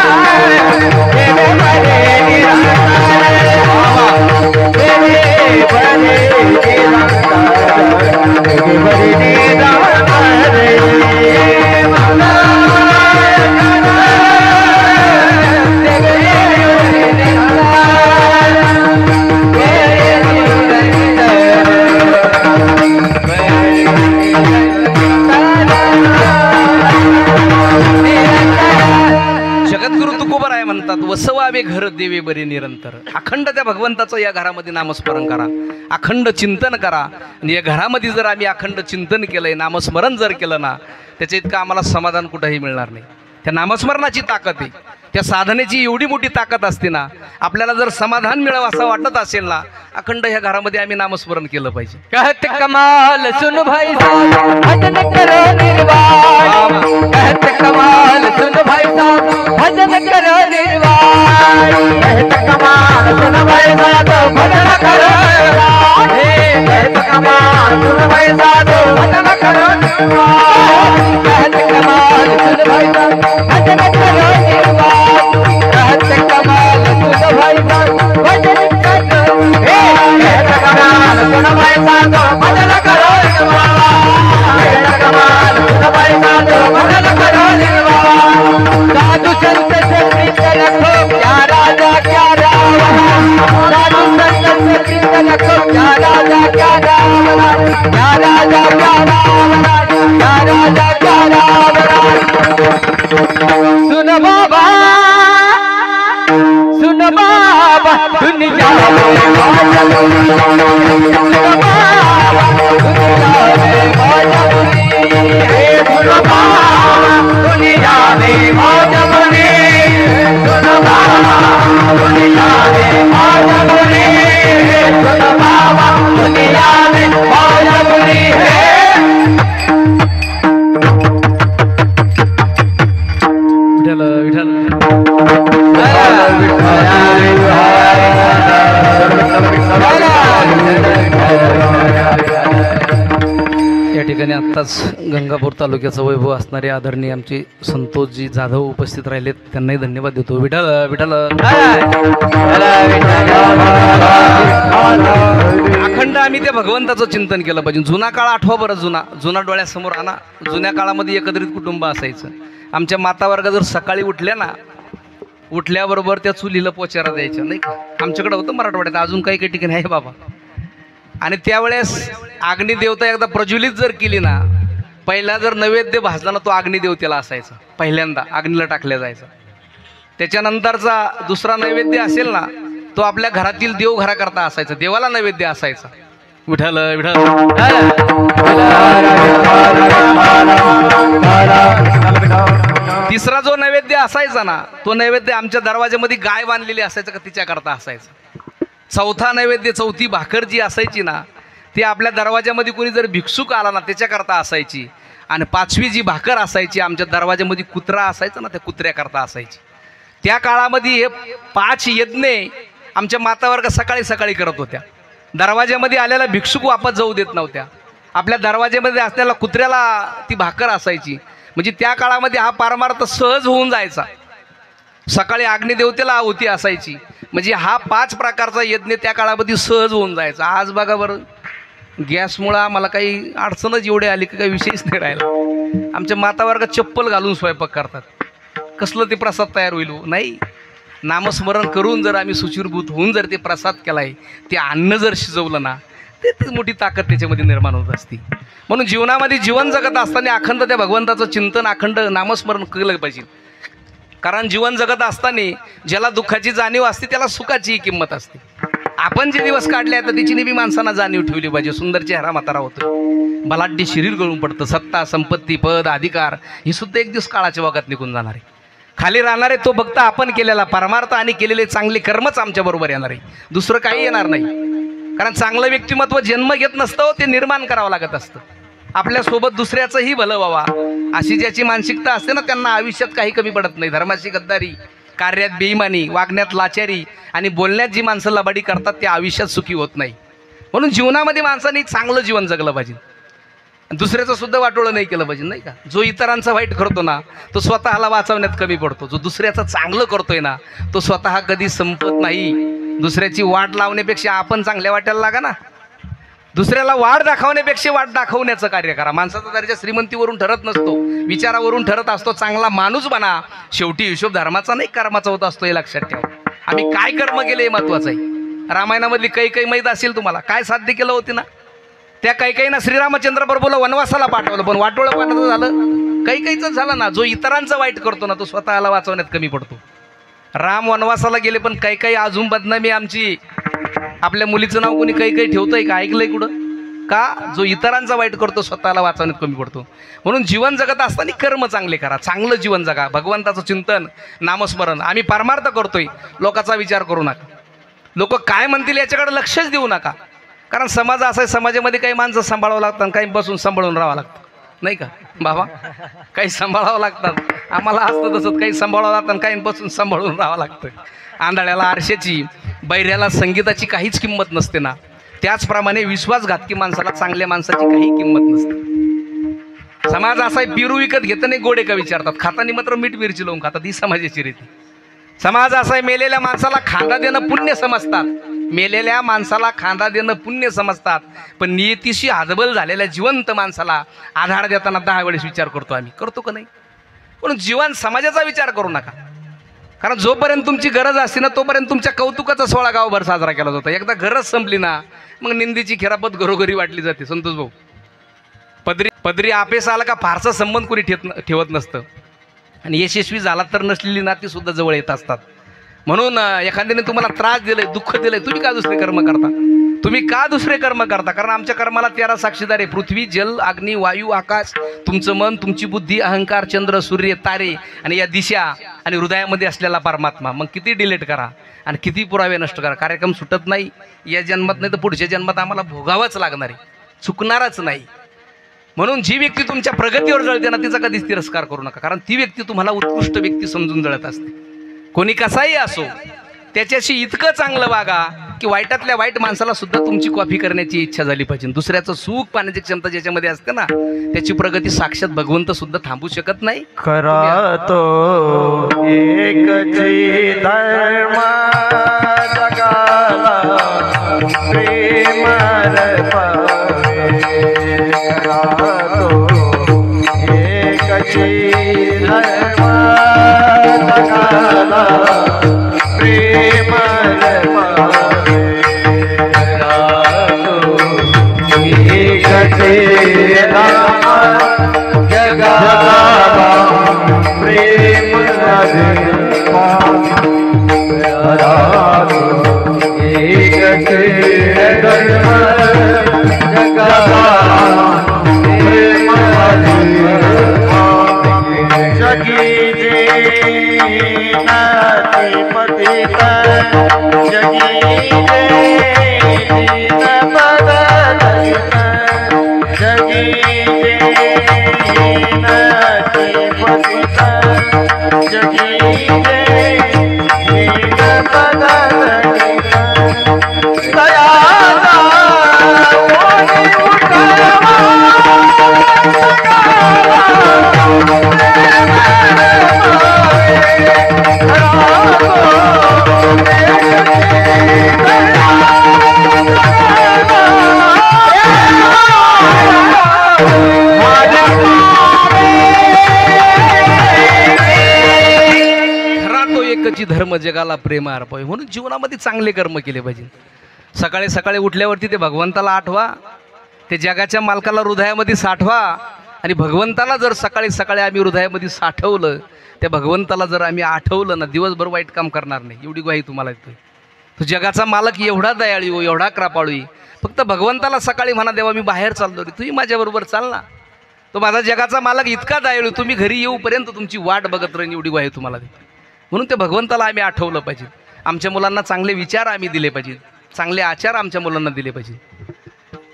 घर वसवावे घर देवे बरे निरंतर. अखंड त्या भगवंताचं या घरामध्ये नामस्मरण करा, अखंड चिंतन करा. आणि या घरामध्ये जर आम्ही अखंड चिंतन केलंय, नामस्मरण जर केलं ना त्याच्या इतकं आम्हाला समाधान कुठंही मिळणार नाही. त्या नामस्मरणाची ताकद आहे, त्या साधनेची एवढी मोठी ताकद असते ना. आपल्याला जर समाधान मिळावं असं वाटत असेल ना अखंड ह्या घरामध्ये आम्ही नामस्मरण केलं पाहिजे. कहत कमाल सुन भाई साहब भजन करो निर्वाण, कहत कमाल सुन भाई साहब भजन करो निर्वाण, कहत कमाल सुन भाई साहब भजन करो निर्वाण, कहत कमाल सुन भाई साहब भजन करो निर्वाण, कहत कमाल सुन भाई साहब भजन करो निर्वाण, कहत कमाल सुन भाई साहब भजन करो कहत कमाल सुन भाई साहब भजन करो कहत कमाल सुन भाई साहब भजन करो साधु संत से प्रीत रखो क्या राजा क्या रावण, साधु संत से प्रीत रखो क्या राजा क्या रावण, क्या राजा क्या रावण, क्या राजा क्या रावण. सुन बाबा दुनिया में दुनिया में मौज मुनी, सुनो बाबा दुनिया में मौज मुनी, सुनो बाबा दुनिया में मौज मुनी है. विठ्ठल या ठिकाणी आत्ताच गंगापूर मोहोळ तालुक्याचा वैभव असणारे आदरणीय आमचे संतोषजी जाधव उपस्थित राहिलेत, त्यांनाही धन्यवाद देतो. विठ्ठल विठ्ठल. अखंड आम्ही त्या भगवंताचं चिंतन केलं पाहिजे. जुना काळ आठवा बरं, जुना डोळ्यासमोर आणा. जुन्या काळामध्ये एकत्रित कुटुंब असायचं. आमच्या माता वर्ग जर सकाळी उठल्या ना, उठल्याबरोबर त्या चुलीला पोचारा द्यायच्या नाही का. आमच्याकडे होतं मराठवाड्यात, अजून काही काही ठिकाणी आहे बाबा. आणि त्यावेळेस अग्निदेवता एकदा प्रज्वलित जर केली ना, पहिला जर नैवेद्य भाजला ना, तो अग्निदेवतेला असायचा, पहिल्यांदा अग्नीला टाकल्या जायचा. त्याच्यानंतरचा दुसरा नैवेद्य असेल ना, तो आपल्या घरातील देवघरा करता असायचा, देवाला नैवेद्य असायचा. विठ्ठल विठ्ठल. तिसरा जो नैवेद्य असायचा ना, तो नैवेद्य आमच्या दरवाज्यामध्ये गाय बांधलेली असायचं का, तिच्या करता असायचा. चौथा नैवेद्य, चौथी भाकर जी असायची ना, ती आपल्या दरवाज्यामध्ये कोणी जर भिक्षुक आला ना, त्याच्याकरता असायची. आणि पाचवी जी भाकर असायची, आमच्या दरवाज्यामध्ये कुत्रा असायचा ना, त्या कुत्र्याकरता असायची. त्या काळामध्ये हे 5 यज्ञ आमच्या मातावर्ग सकाळी सकाळी करत होत्या. दरवाज्यामध्ये आलेला भिक्षुक वापस जाऊ देत नव्हत्या. आपल्या दरवाज्यामध्ये असलेल्या कुत्र्याला ती भाकर असायची. म्हणजे त्या काळामध्ये हा पारमार्थ सहज होऊन जायचा. सकाळी अग्निदेवतेला आहुती असायची. म्हणजे हा 5 प्रकारचा यज्ञ त्या काळामध्ये सहज होऊन जायचा. आज बघा बरं, गॅसमुळं आम्हाला काही अडचणच एवढे आली की काही विषयच नाही राहिला. आमच्या मातावर्ग चप्पल घालून स्वयंपाक करतात. कसलं ते प्रसाद तयार होईल नाही. नामस्मरण करून जर आम्ही सुचिरभूत होऊन जर ते प्रसाद केलाय, ते अन्न जर शिजवलं ना, ते मोठी ताकद त्याच्यामध्ये निर्माण होत असते. म्हणून जीवनामध्ये जीवन जगत असताना अखंड त्या भगवंताचं चिंतन, अखंड नामस्मरण केलं पाहिजे. कारण जीवन जगत असताना ज्याला दुःखाची जाणीव असते, त्याला सुखाची किंमत असते. आपण जे दिवस काढले तर त्याची नेहमी माणसांना जाणीव ठेवली पाहिजे. सुंदर चेहरा म्हातारा होतो, बलाढ्य शरीर गळून पडतं. सत्ता, संपत्ती, पद, अधिकार ही सुद्धा एक दिवस काळाच्या वागात निघून जाणार आहे. खाली राहणारे तो फक्त आपण केलेला परमार्थ आणि केलेले चांगले कर्मच आमच्या बरोबर येणार आहे. दुसरं काही येणार नाही. कारण चांगलं व्यक्तिमत्व जन्म घेत नसतं, ते निर्माण करावं लागत असतं. आपल्यासोबत दुसऱ्याचंही भलं व्हावा अशी ज्याची मानसिकता असते ना, त्यांना आयुष्यात काही कमी पडत नाही. धर्माची गद्दारी, कार्यात बेईमानी, वागण्यात लाचारी आणि बोलण्यात जी माणसं लबाडी करतात, ते आयुष्यात सुखी होत नाही. म्हणून जीवनामध्ये माणसाने चांगलं जीवन जगलं पाहिजे. दुसऱ्याचं सुद्धा वाटोळं नाही केलं पाहिजे नाही का. जो इतरांचा वाईट करतो ना, तो स्वतःला वाचवण्यात कमी पडतो. जो दुसऱ्याचं चांगलं करतोय ना, तो स्वतः कधी संपत नाही. दुसऱ्याची वाट लावण्यापेक्षा आपण चांगल्या वाट्याला लागा ना. दुसऱ्याला वाट दाखवण्यापेक्षा वाट दाखवण्याचं कार्य करा. माणसाचा दर्जा श्रीमंतीवरून ठरत नसतो, विचारावरून ठरत असतो. चांगला माणूस बना. शेवटी हिशोब धर्माचा नाही कर्माचा होत असतो, हे लक्षात ठेवा. आम्ही काय कर्म केले हे महत्वाचं आहे. रामायणामधली काही माहीत असेल तुम्हाला, काय साध्य केलं होती ना. त्या कैकेयीनं श्रीरामचंद्र बरोबर वनवासाला पाठवलं, पण वाटोळं पाठवलं झालं. कैकेयीच झालं ना. जो इतरांचं वाईट करतो ना, तो स्वतःला वाचवण्यात कमी पडतो. राम वनवासाला गेले, पण कैकेयी अजून बदनामी आमची. आपल्या मुलीचं नाव कोणी कैकेयी ठेवतंय का, ऐकलंय कुठं का. जो इतरांचा वाईट करतो, स्वतःला वाचवण्यात कमी पडतो. म्हणून जीवन जगत असताना कर्म चांगले करा, चांगलं जीवन जगा. भगवंताचं चिंतन, नामस्मरण. आम्ही परमार्थ करतोय, लोकांचा विचार करू नका. लोक काय म्हणतील याच्याकडे लक्षच देऊ नका. कारण समाज असा आहे, समाजामध्ये काही माणसं सांभाळावं लागतात, काही बसून सांभाळून राहावं लागतं नाही का बाबा. काही सांभाळावं लागतात, आम्हाला असतं तसंच. काही सांभाळावं लागतं, काही बसून सांभाळून राहावं लागतं. आंधळ्याला आरशाची, बैऱ्याला संगीताची काहीच किंमत नसते ना, त्याचप्रमाणे विश्वासघातकी माणसाला चांगल्या माणसाची काही किंमत नसते. समाज असा आहे, पिरू विकत घेतं नाही, गोडे का विचारतात, खातानी मात्र मीठ मिरची लावून खातात. ही समाजाची रीती. समाज असा आहे, मेलेल्या माणसाला खांदा देणं पुण्य समजतात. मेलेल्या माणसाला खांदा देणं पुण्य समजतात, पण नियतीशी हातबल झालेल्या जिवंत माणसाला आधार देताना 10 वेळेस विचार करतो. आम्ही करतो का नाही. म्हणून जीवन समाजाचा विचार करू नका. कारण जोपर्यंत तुमची गरज असते ना, तोपर्यंत तुमच्या कौतुकाचा सोहळा गावभर साजरा केला जातो. एकदा गरज संपली ना, मग निंदीची खेरापत घरोघरी वाटली जाते. संतोष भाऊ, पदरी आपेस आला का फारसा संबंध कोणी ठेवत नसतं. आणि यशस्वी झाला तर नसलेली नाती सुद्धा जवळ येत असतात. म्हणून एखाद्याने तुम्हाला त्रास दिलाय, दुःख दिलंय, तुम्ही का दुसरे कर्म करता. तुम्ही का दुसरे कर्म करता. कारण आमच्या कर्माला 13 साक्षीदार आहे. पृथ्वी, जल, अग्नी, वायू, आकाश, तुमचं मन, तुमची बुद्धी, अहंकार, चंद्र, सूर्य, तारे आणि या दिशा आणि हृदयामध्ये असलेला परमात्मा. मग किती डिलीट करा आणि किती पुरावे नष्ट करा, कार्यक्रम सुटत नाही. या जन्मात नाही तर पुढच्या जन्मात आम्हाला भोगावंच लागणार आहे, चुकणारच नाही. म्हणून जी व्यक्ती तुमच्या प्रगतीवर जळते ना, तिचा कधीच तिरस्कार करू नका. कारण ती व्यक्ती तुम्हाला उत्कृष्ट व्यक्ती समजून जळत असते. कोणी कसाही असो, त्याच्याशी इतकं चांगलं वागा की वाईटातल्या वाईट माणसाला सुद्धा तुमची कॉफी करण्याची इच्छा झाली पाहिजे. दुसऱ्याचं सुख पाहण्याची क्षमता ज्याच्यामध्ये असते ना, त्याची प्रगती साक्षात भगवंत सुद्धा थांबू शकत नाही. खरा तो एकची धर्म जगाला प्रेम अर्पवे. खरा तो एकची धर्म जगाला प्रेम अर्पवे. खरा तो एकची धर्म जगाला प्रेम धर्म जगाला प्रेम अर्पावे. म्हणून जीवनामध्ये चांगले कर्म केले पाहिजे. सकाळी सकाळी उठल्यावरती ते भगवंताला आठवा, ते जगाच्या मालकाला हृदयामध्ये साठवा. आणि भगवंताला जर सकाळी सकाळी आम्ही हृदयामध्ये साठवलं, त्या भगवंताला जर आम्ही आठवलं ना, दिवसभर वाईट काम करणार नाही. एवढी ग्वाही तुम्हाला येतोय. तो जगाचा मालक एवढा दयाळू, एवढा कृपाळू. फक्त भगवंताला सकाळी म्हणा, देवा मी बाहेर चाललो रे, तुम्ही माझ्याबरोबर चाल ना. तो माझा जगाचा मालक इतका दयाळू, तुम्ही घरी येऊपर्यंत तुमची वाट बघत राहीन. एवढी ग्वाही तुम्हाला देतो. म्हणून ते भगवंताला आम्ही आठवलं पाहिजे. आमच्या मुलांना चांगले विचार आम्ही दिले पाहिजे, चांगले आचार आमच्या मुलांना दिले पाहिजे.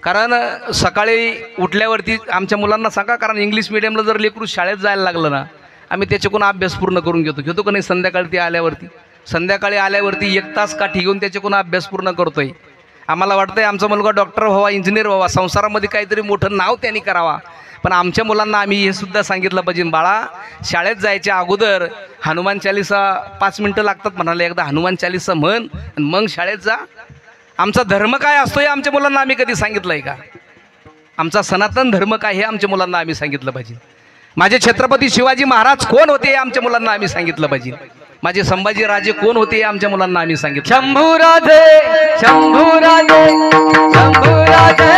कारण सकाळी उठल्यावरती आमच्या मुलांना सांगा, कारण इंग्लिश मिडियमला जर लेकरू शाळेत जायला लागलं ना, आम्ही त्याच्याकडून अभ्यास पूर्ण करून घेतो का नाही. संध्याकाळी आल्यावरती 1 तास काठी घेऊन त्याच्याकडून अभ्यास पूर्ण करतोय. आम्हाला वाटतंय आमचा मुलगा डॉक्टर व्हावा, इंजिनियर व्हावा, संसारामध्ये काहीतरी मोठं नाव त्यांनी करावा. पण आमच्या मुलांना आम्ही हे सुद्धा सांगितलं पाहिजे, बाळा शाळेत जायच्या अगोदर हनुमान चालीसा 5 मिनटं लागतात म्हणाले, एकदा हनुमान चालीसा म्हण आणि मग शाळेत जा. आमचा धर्म काय असतो हे आमच्या मुलांना आम्ही कधी सांगितलं आहे का? आमचा सनातन धर्म काय हे आमच्या मुलांना आम्ही सांगितलं पाहिजे. माझे छत्रपती शिवाजी महाराज कोण होते हे आमच्या मुलांना आम्ही सांगितलं पाहिजे. माझे संभाजी राजे कोण होते हे आमच्या मुलांना आम्ही सांगितलं. शंभूराजे शंभूराजे शंभूराजे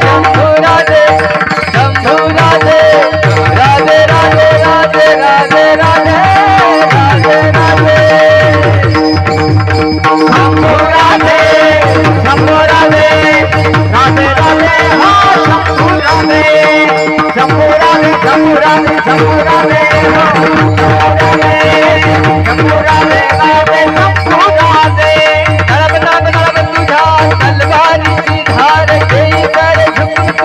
शंभूराजे शंभूराजे राधे राधे राधे राधे राधे राधे राधे शंभूराजे शंभूराजे राधे राधे हा शंभूराजे शंभूराजे शंभूराजे शंभूराजे शंभूराजे राधे शंभूराजे नळब तुझ्या तलवारीची धार घेई कर झुकून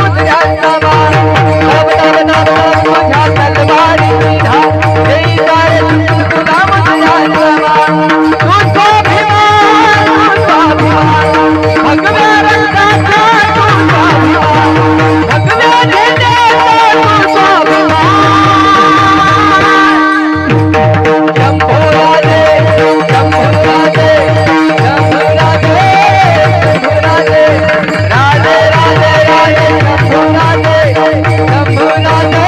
तुझ्या समान नळब तुझ्या तलवारीची धार घेई कर झुकून तुझ्या समान तुझा अभिमान भगव्या रंगाचा तुझा अभिमान भगव्या झेंड्याचा तुझा अभिमान शंभूराजे शंभूराजे शंभूराजे शंभूराजे राधे राधे राधे शंभूराजे शंभूराजे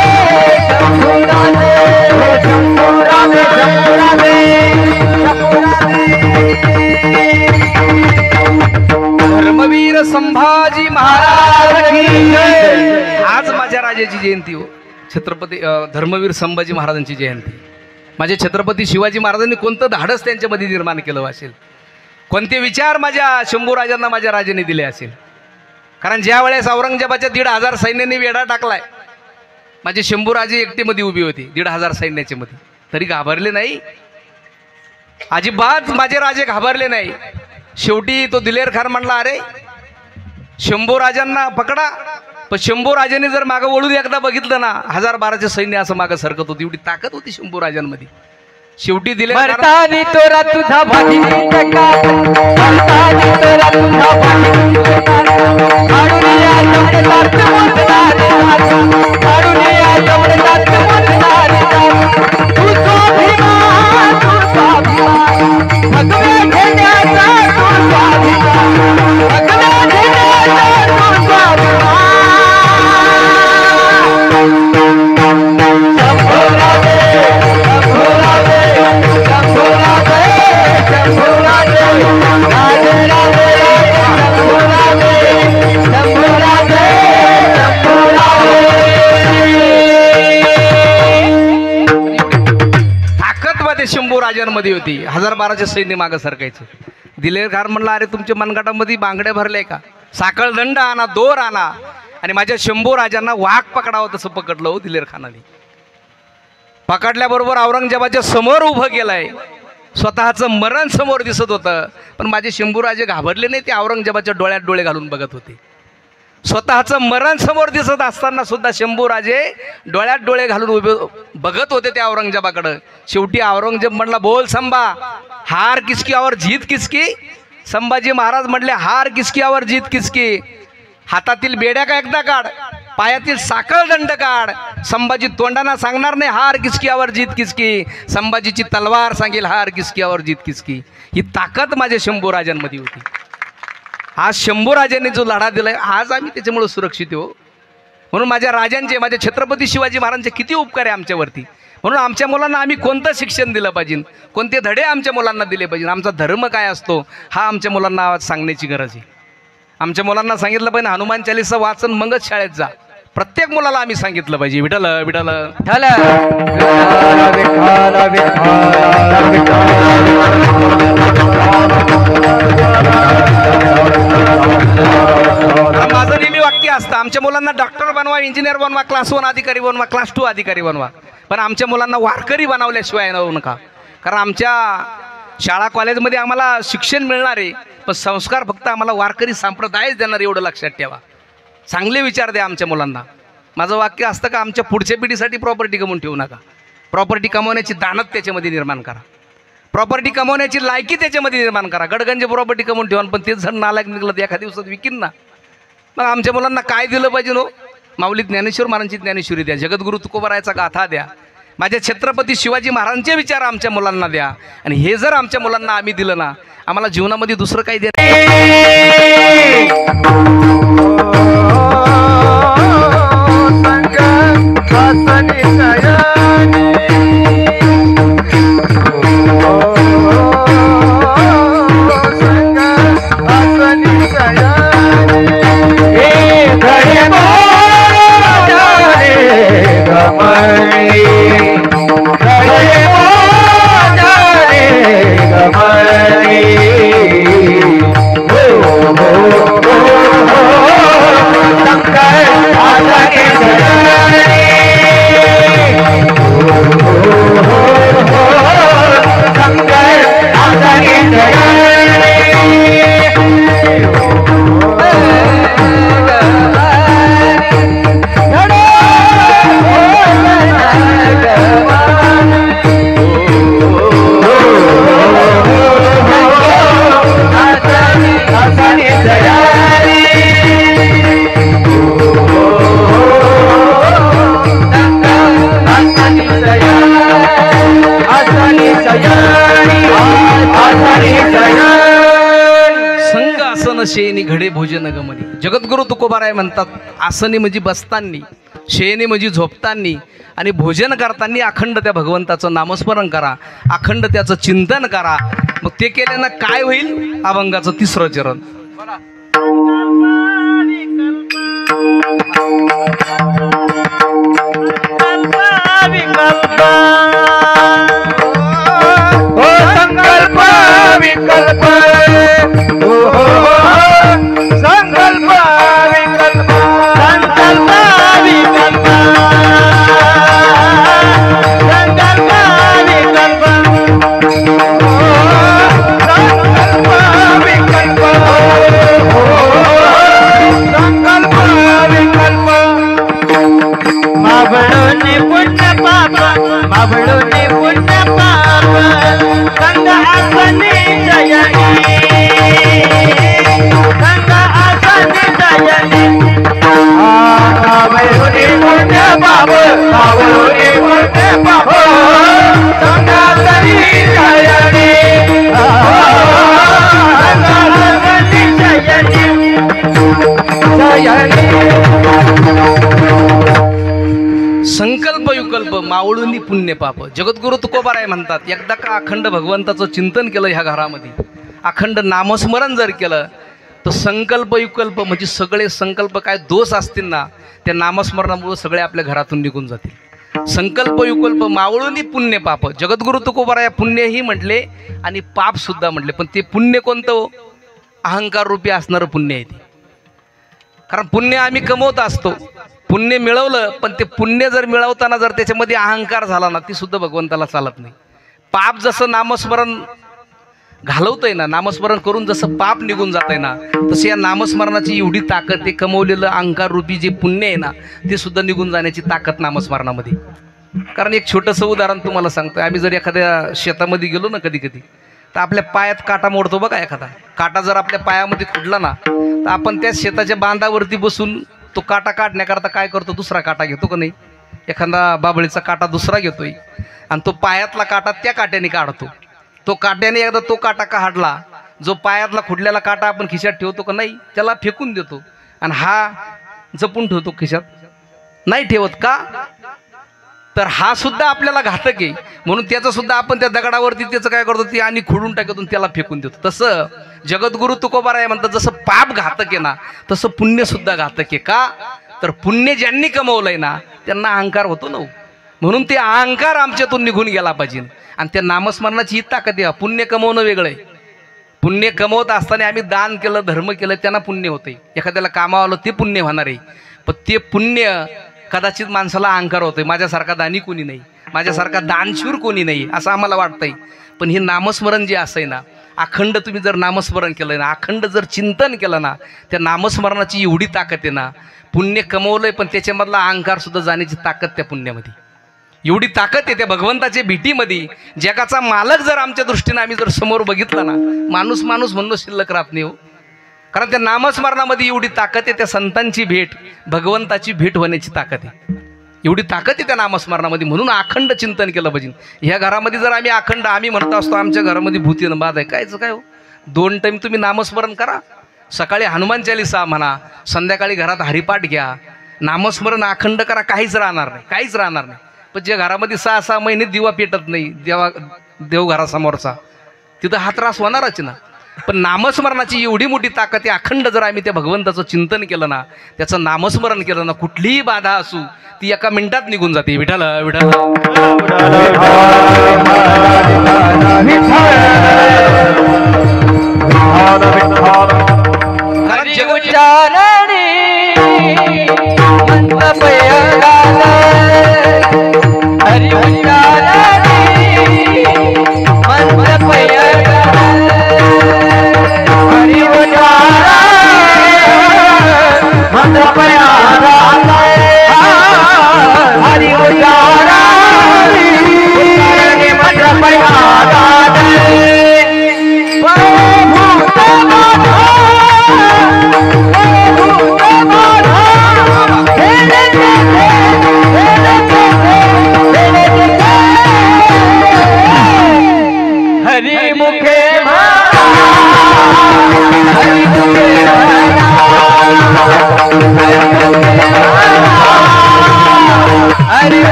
शंभूराजे शंभूराजे शंभूराजे धर्मवीर संभाजी महाराज की जय. आज माझ्या राजाची जयंती हो, छत्रपती धर्मवीर संभाजी महाराजांची जयंती. माझे छत्रपती शिवाजी महाराजांनी कोणतं धाडस त्यांच्यामध्ये निर्माण केलं असेल, कोणते विचार माझ्या शंभूराजांना माझ्या राजाने दिले असेल. कारण ज्या वेळेस औरंगजेबाच्या 1,500 सैन्याने वेढा टाकलाय, माझे शंभूराजे एकटेमध्ये उभी होती 1,500 सैन्याच्या मध्ये, तरी घाबरले नाही. अजिबात माझे राजे घाबरले नाही. शेवटी तो दिलेर खान म्हणला, अरे शंभूराजांना पकडा. पण शंभूराजांनी जर मागं वळून एकदा बघितलं ना, 1000-1200 सैन्य असं मागं सरकत होती. एवढी ताकद होती शंभूराजांमध्ये. शेवटी दिले मरतानी तोरा तुझा वाहिनीत काठ मरतानी तोरा तुझा वाहिनीत काठ काढूनिया जमण्यात मोजणारे हात काढूनिया जमण्यात मोजणारे हात तू स्वाभिमान भगवे घेण्याचा तू स्वाभिमान भगवे घेण्याचा तू स्वाभिमान शंभू राजांमध्ये होती 1012चे सैन्य मागं सरकायचे. दिलेरखान म्हणला अरे तुमच्या मनगटामध्ये बांगड्या भरले का, साखळ दंड आणा, दोर आणा. आणि माझ्या शंभू राजांना वाघ पकडावं तसं पकडलं हो दिलेरखानाने. पकडल्याबरोबर औरंगजेबाच्या समोर उभं केलंय. स्वतःचं मरण समोर दिसत होतं, पण माझे शंभूराजे घाबरले नाही. ते औरंगजेबाच्या डोळ्यात डोळे घालून बघत होते. स्वतःचं मरण समोर दिसत असताना सुद्धा शंभूराजे डोळ्यात डोळे घालून उभे बघत होते त्या औरंगजेबाकडं. शेवटी औरंगजेब म्हणला बोल संभा, हार किसकी और जीत किसकी. संभाजी महाराज म्हटले हार किसकी और जीत किसकी. हातातील बेड्या का एकदा काढ, पायातील साखळ दंड काढ. संभाजी तोंडाना सांगणार नाही हार किसकी और जीत किसकी. संभाजीची तलवार सांगेल हार किसकी और जीत किसकी. ही ताकद माझ्या शंभूराजांमध्ये होती. आज शंभूराजांनी जो लढा दिलाय आज आम्ही त्याच्यामुळे सुरक्षित हो. म्हणून माझ्या राजांचे, माझ्या छत्रपती शिवाजी महाराजांचे किती उपकार आहे आमच्यावरती. म्हणून आमच्या मुलांना आम्ही कोणतं शिक्षण दिलं पाहिजे, कोणते धडे आमच्या मुलांना दिले पाहिजे, आमचा धर्म काय असतो हा आमच्या मुलांना आज सांगण्याची गरज आहे. आमच्या मुलांना सांगितलं पाहिजे हनुमान चालीसा वाचन मगच शाळेत जा. प्रत्येक मुलाला आम्ही सांगितलं पाहिजे विठ्ठल विठ्ठल माझं नेहमी वाक्य असतं आमच्या मुलांना डॉक्टर बनवा, इंजिनियर बनवा, क्लास 1 अधिकारी बनवा, क्लास 2 अधिकारी बनवा, पण आमच्या मुलांना वारकरी बनवल्याशिवाय नव्हू नका. कारण आमच्या शाळा कॉलेजमध्ये आम्हाला शिक्षण मिळणार आहे, पण संस्कार फक्त आम्हाला वारकरी संप्रदायच देणार एवढं लक्षात ठेवा. चांगले विचार द्या आमच्या मुलांना. माझं वाक्य असतं का आमच्या पुढच्या पिढीसाठी प्रॉपर्टी कमवून ठेवू नका. प्रॉपर्टी कमवण्याची दानत त्याच्यामध्ये निर्माण करा. प्रॉपर्टी कमवण्याची लायकी त्याच्यामध्ये निर्माण करा. गडगंज प्रॉपर्टी कमवून ठेवा, पण तेच जण नालायक निघलं तर एका दिवसात विकीन ना. मग आमच्या मुलांना काय दिलं पाहिजे नो. माऊली ज्ञानेश्वर महाराजांची ज्ञानेश्वरी द्या, जगद्गुरु तुकोबारायाचा गाथा द्या, माझ्या छत्रपती शिवाजी महाराजांचे विचार आमच्या मुलांना द्या. आणि हे जर आमच्या मुलांना आम्ही दिलं ना, आम्हाला जीवनामध्ये दुसरं काही द्या. शेनी घडे भोजन गमनी. जगद्गुरु तुकोबाराय म्हणतात आसनी म्हणजे बसतानी, शेनी म्हणजे झोपतानी, आणि भोजन करताना अखंड त्या भगवंताचं नामस्मरण करा, अखंड त्याचं चिंतन करा. मग ते केल्यानं काय होईल. अभंगाचं 3रं चरण. संकल्प विकल्प संकल्प विकल्प संकल्प विकल्प संकल्प विकल्प संकल्प विकल्प संकल्प विकल्प मावळोनी पुण्य पाप मावळो संकल्प विकल्प मावळूनी पुण्य पाप. जगद्गुरु तुकोबाराय म्हणतात, एकदा का अखंड भगवंताचं चिंतन केलं ह्या घरामध्ये, अखंड नामस्मरण जर केलं, तर संकल्प विकल्प म्हणजे सगळे संकल्प काय दोष असतील ना, त्या नामस्मरणामुळे सगळे आपल्या घरातून निघून जातील. संकल्प विकल्प मावळूनी पुण्य पाप. जगद्गुरु तुकोबाराय पुण्यही म्हटले आणि पाप सुद्धा म्हटले. पण ते पुण्य कोणतं? अहंकार रूपी असणारं पुण्य आहे ते. कारण पुण्य आम्ही कमवत असतो, पुण्य मिळवलं, पण ते पुण्य जर मिळवताना जर त्याच्यामध्ये अहंकार झाला ना, ती सुद्धा भगवंताला चालत नाही. पाप जसं नामस्मरण घालवतंय ना, नामस्मरण करून जसं पाप निघून जात आहे ना, तसं या नामस्मरणाची एवढी ताकद, ते कमवलेलं अहंकार रूपी जे पुण्य आहे ना, ते सुद्धा निघून जाण्याची ताकद नामस्मरणामध्ये. कारण एक छोटंसं उदाहरण तुम्हाला सांगतो. आम्ही जर एखाद्या शेतामध्ये गेलो ना कधी कधी, तर आपल्या पायात काटा मोडतो बघा. एखादा काटा जर आपल्या पायामध्ये खुडला ना, तर आपण त्या शेताच्या बांधावरती बसून तो काटा काढण्याकरता काय करतो? दुसरा काटा घेतो का नाही? एखादा बाबळीचा काटा दुसरा घेतोय आणि तो पायातला काटा त्या काट्याने काढतो. तो काट्याने एकदा तो काटा काढला, जो पायातला खुडलेला काटा आपण खिशात ठेवतो का नाही, त्याला फेकून देतो. आणि हा जपून ठेवतो खिशात, नाही ठेवत का? तर हा सुद्धा आपल्याला घातक आहे. म्हणून त्याचं सुद्धा आपण त्या दगडावरती त्याचं काय करतो, ती आणि खुडून टाकतो, त्याला फेकून देतो. तसं जगद्गुरु तुकोबाराय म्हणतात, जसं पाप घातक आहे ना, तसं पुण्य सुद्धा घातक आहे. का? तर पुण्य ज्यांनी कमवलंय ना, त्यांना अहंकार होतो ना. म्हणून ते अहंकार आमच्यातून निघून गेला पाहिजे. आणि त्या नामस्मरणाची ही ताकद आहे. पुण्य कमवणं वेगळं आहे. पुण्य कमवत असताना आम्ही दान केलं, धर्म केलं, त्यांना पुण्य होतंय. एखाद्याला कामावं आलं ते पुण्य होणार आहे. पण ते पुण्य कदाचित माणसाला अहंकार होतोय, माझ्यासारखा दानी कोणी नाही, माझ्यासारखा दानशूर कोणी नाही, असं आम्हाला वाटतंय. पण हे नामस्मरण जे असं आहे ना, अखंड तुम्ही जर नामस्मरण केलं ना, अखंड जर चिंतन केलं ना, त्या नामस्मरणाची एवढी ताकद आहे ना. पुण्य कमवलंय, पण त्याच्यामधला अहंकार सुद्धा जाण्याची ताकद त्या पुण्यामध्ये एवढी ताकद आहे. त्या भगवंताच्या भेटीमध्ये जगाचा मालक जर आमच्या दृष्टीनं आम्ही जर समोर बघितला ना, माणूस माणूस म्हणणं शिल्लक राहत नाही हो. कारण त्या नामस्मरणामध्ये एवढी ताकद आहे. त्या संतांची भेट, भगवंताची भेट होण्याची ताकद आहे. एवढी ताकद आहे त्या नामस्मरणामध्ये. म्हणून अखंड चिंतन केलं पाहिजे. ह्या घरामध्ये जर आम्ही अखंड, आम्ही म्हणतो असतो आमच्या घरामध्ये भूतीनं बाद आहे, कायचं काय हो. 2 टाईम तुम्ही नामस्मरण करा. सकाळी हनुमान चालीसा म्हणा, संध्याकाळी घरात हरिपाठ घ्या, नामस्मरण अखंड करा. काहीच राहणार नाही, काहीच राहणार नाही. पण ज्या घरामध्ये 6-6 महिने दिवा पेटत नाही देवघरासमोरचा, तिथं हा त्रास होणारच ना. पण नामस्मरणाची एवढी मोठी ताकद आहे. अखंड जर आम्ही त्या भगवंताचं चिंतन केलं ना, त्याचं नामस्मरण केलं ना, कुठलीही बाधा असू ती एका मिनिटात निघून जाते. विठ्ठल विठ्ठल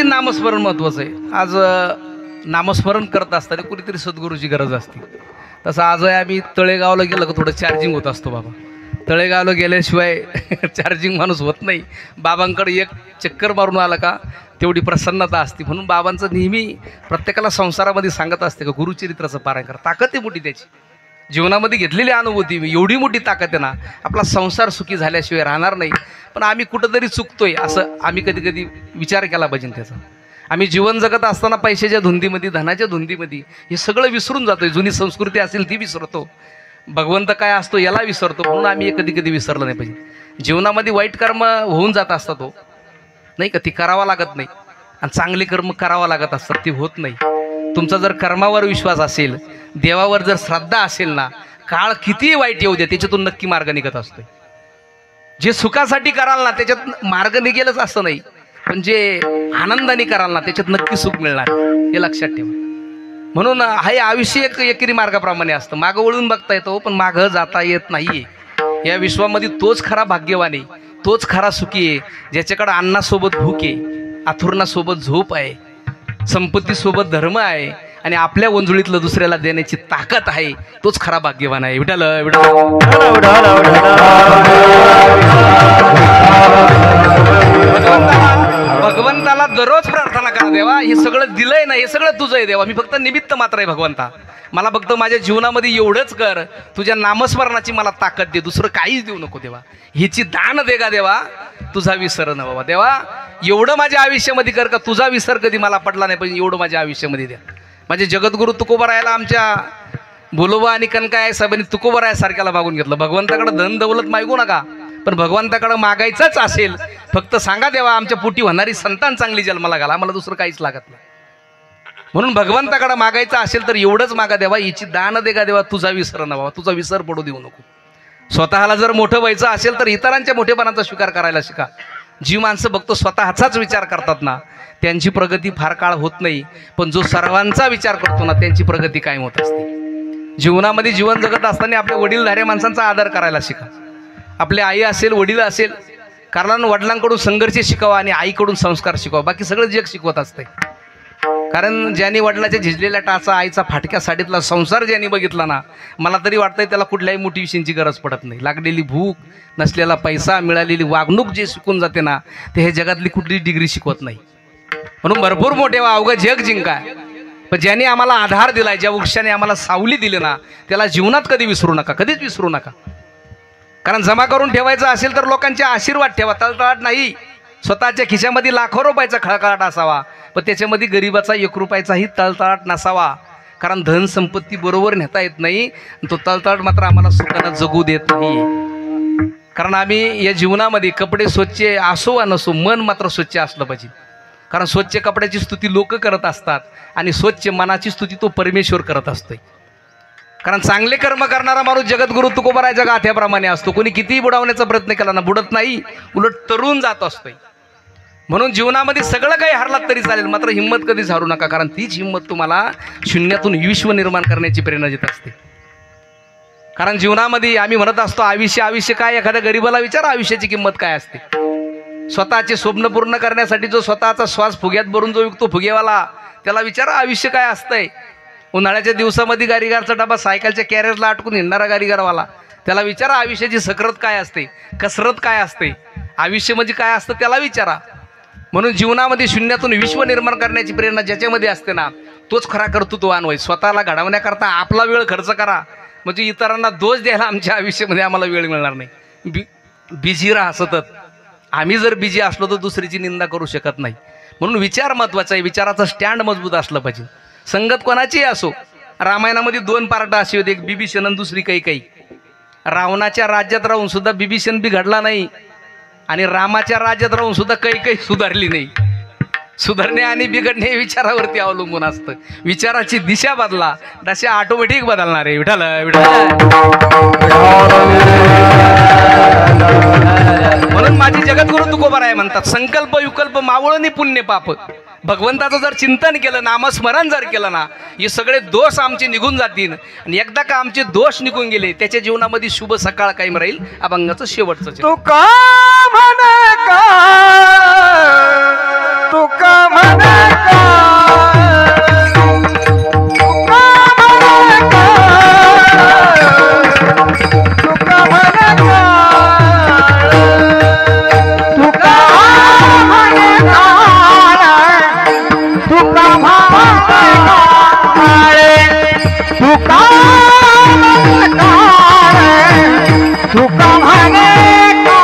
नामस्मरण महत्वाचं आहे. आज नामस्मरण करत असताना कुणीतरी सद्गुरूची गरज असते. तसं आज आम्ही तळेगावला गेलं का थोडं चार्जिंग होत असतो बाबा. तळेगावला गेल्याशिवाय चार्जिंग माणूस होत नाही. बाबांकडे एक चक्कर मारून आला का तेवढी प्रसन्नता असते. म्हणून बाबांचं नेहमी प्रत्येकाला संसारामध्ये सांगत असते का गुरुचरित्राचं पारायण करा. ताकद आहे मोठी त्याची. जीवनामध्ये घेतलेली अनुभूती एवढी मोठी ताकद आहे ना, आपला संसार सुखी झाल्याशिवाय राहणार नाही. पण आम्ही कुठंतरी चुकतोय असं आम्ही कधी कधी विचार केला पाहिजे त्याचा. आम्ही जीवन जगत असताना पैशाच्या धुंदीमध्ये, धनाच्या धुंदीमध्ये हे सगळं विसरून जातोय. जुनी संस्कृती असेल ती विसरतो, भगवंत काय असतो याला विसरतो. म्हणून आम्ही हे कधी कधी विसरलं नाही पाहिजे. जीवनामध्ये वाईट कर्म होऊन जात असतात हो, नाही का, ती करावा लागत नाही. आणि चांगले कर्म करावा लागत असतात, ती होत नाही. तुमचा जर कर्मावर विश्वास असेल, देवावर जर श्रद्धा असेल ना, काळ किती वाईट येऊ द्या त्याच्यातून नक्की मार्ग निघत असतोय. जे सुखासाठी कराल ना त्याच्यात मार्ग निघेलच असं नाही, पण जे आनंदाने कराल ना त्याच्यात नक्की सुख मिळणार, हे लक्षात ठेवा. म्हणून हे आयुष्य एक एकेरी मार्गाप्रमाणे असतं. मागं वळून बघता येतो पण मागं जाता येत नाहीये. या विश्वामध्ये तोच खरा भाग्यवान आहे, तोच खरा सुखी आहे ज्याच्याकडे अन्नासोबत भूक आहे, आथुरणासोबत झोप आहे, संपत्तीसोबत धर्म आहे आणि आपल्या वंजुळीतलं दुसऱ्याला देण्याची ताकद आहे. तोच खरा भाग्यवान आहे. विठ्ठल भगवंताला दररोज प्रार्थना करा, देवा हे सगळं दिलंय ना, हे सगळं तुझं आहे देवा, मी फक्त निमित्त मात्र आहे भगवंता, मला फक्त माझ्या जीवनामध्ये एवढंच कर, तुझ्या नामस्मरणाची मला ताकद दे, दुसरं काहीच देऊ नको देवा, हिची दान दे का देवा, तुझा विसर न बाबा देवा, एवढं माझ्या आयुष्यामध्ये कर का तुझा विसर कधी मला पडला नाही पाहिजे, एवढं माझ्या आयुष्यामध्ये द्या. माझे जगद्गुरु तुकोबारायाला आमच्या बोलोबा आणि कनकाय साहेबांनी तुकोबाराया सारख्याला मागून घेतलं. भगवंताकडे धन दौलत मागू नका, पण भगवंताकडे मागायचंच असेल फक्त सांगा देवा आमच्या पोटी होणारी संतान चांगली जन्माला घाला, मला दुसरं काहीच लागत नाही. म्हणून भगवंताकडे मागायचं असेल तर एवढंच मागा देवा, हिची दान दे का देवा, तुझा विसर न बाबा, तुझा विसर पडू देऊ नको. स्वतःला जर मोठं व्हायचं असेल तर इतरांच्या मोठेपणाचा स्वीकार करायला शिका. जी माणसं बघतो स्वतःचाच विचार करतात ना त्यांची प्रगती फार काळ होत नाही, पण जो सर्वांचा विचार करतो ना त्यांची प्रगती कायम होत असते. जीवनामध्ये जीवन जगत असताना आपल्या वडीलधाऱ्या माणसांचा आदर करायला शिका. आपले आई असेल, वडील असेल, कारण वडिलांकडून संघर्ष शिकावा आणि आईकडून संस्कार शिकावा, बाकी सगळं जग शिकवत असते. कारण ज्यांनी वडिलाच्या झिजलेल्या टाचा, आईचा फाटक्या साडीतला संसार ज्यांनी बघितला ना, मला तरी वाटतंय त्याला कुठल्याही मोटिवेशनची गरज पडत नाही. लागलेली भूक, नसलेला पैसा, मिळालेली वागणूक जे शिकून जाते ना ते हे जगातली कुठली डिग्री शिकवत नाही. म्हणून भरपूर मोठे व्हा, अवघं जग जिंका, पण ज्यांनी आम्हाला आधार दिलाय, ज्या वृक्षाने आम्हाला सावली दिली ना त्याला जीवनात कधी विसरू नका, कधीच विसरू नका. कारण जमा करून ठेवायचं असेल तर लोकांचे आशीर्वाद ठेवा, तळतळाट नाही. स्वतःच्या खिशामध्ये लाखो रुपयाचा खळखळाट असावा, पण त्याच्यामध्ये गरिबाचा 1 रुपयाचाही तळतळाट नसावा. कारण धन संपत्ती बरोबर नेता येत नाही, तो तळतळाट मात्र आम्हाला सुखानं जगू देत नाही. कारण आम्ही या जीवनामध्ये कपडे स्वच्छ असो वा नसो, मन मात्र स्वच्छ असलं पाहिजे. कारण स्वच्छ कपड्याची स्तुती लोक करत असतात आणि स्वच्छ मनाची स्तुती तो परमेश्वर करत असतोय. कारण चांगले कर्म करणारा माणूस जगद्गुरु तुकोबारायाच्या गाथ्याप्रमाणे असतो. कोणी कितीही बुडवण्याचा प्रयत्न केला ना बुडत नाही, उलट तरुण जात असतोय. म्हणून जीवनामध्ये सगळं काही हरलात तरी चालेल, मात्र हिंमत कधीच हारू नका. कारण तीच हिंमत तुम्हाला शून्यातून विश्व निर्माण करण्याची प्रेरणा देत असते. कारण जीवनामध्ये आम्ही म्हणत असतो आयुष्य काय, एखाद्या गरीबाला विचारा आयुष्याची किंमत काय असते. स्वतःचे स्वप्न पूर्ण करण्यासाठी जो स्वतःचा श्वास फुग्यात भरून जो विकतो फुगेवाला, त्याला विचारा आयुष्य काय असतंय. उन्हाळ्याच्या दिवसामध्ये गाडीगारचा डबा सायकलच्या कॅरियरला अटकून हिंडणारा गाडीगारवाला, त्याला विचारा आयुष्याची सकरत काय असते, कसरत काय असते, आयुष्य म्हणजे काय असतं त्याला विचारा. म्हणून जीवनामध्ये शून्यातून विश्व निर्माण करण्याची प्रेरणा ज्याच्यामध्ये असते ना तोच खरा कर्तृत्ववान होय. स्वतःला घडवण्याकरता आपला वेळ खर्च करा, म्हणजे इतरांना दोष द्यायला आमच्या आयुष्यामध्ये आम्हाला वेळ मिळणार नाही. बिझी राहा सतत. आम्ही जर बिझी असलो तर दुसरीची निंदा करू शकत नाही. म्हणून विचार महत्वाचा आहे, विचाराचं स्टँड मजबूत असलं पाहिजे. संगत कोणाची असो. रामायणामध्ये 2 पार्ट अशी होते, एक बिभीषण आणि दुसरी कैकई. रावणाच्या राज्यात राहून सुद्धा बिभीषण बिघडला नाही आणि रामाच्या राज्यात राहून सुद्धा कैकई सुधारली नाही. सुधारणे आणि बिघडणे हे विचारावरती अवलंबून असतं. विचाराची दिशा बदला, तशा ऑटोमॅटिक बदलणार आहे. विठाल म्हणून माझी जगद्गुरु तुकोबाराय म्हणतात, संकल्प विकल्प मावळणी पुण्य पाप. भगवंताचं जर चिंतन केलं, नामस्मरण जर केलं ना, हे सगळे दोष आमचे निघून जातील. आणि एकदा का आमचे दोष निघून गेले त्याच्या जीवनामध्ये शुभ सकाळ कायम राहील. अभंगाचं शेवटचं तुका म्हणे का, तुका म्हणे का, तुका म्हणे का, तुका म्हणे का, तुका म्हणे का, तुका म्हणे का, तुका म्हणे का.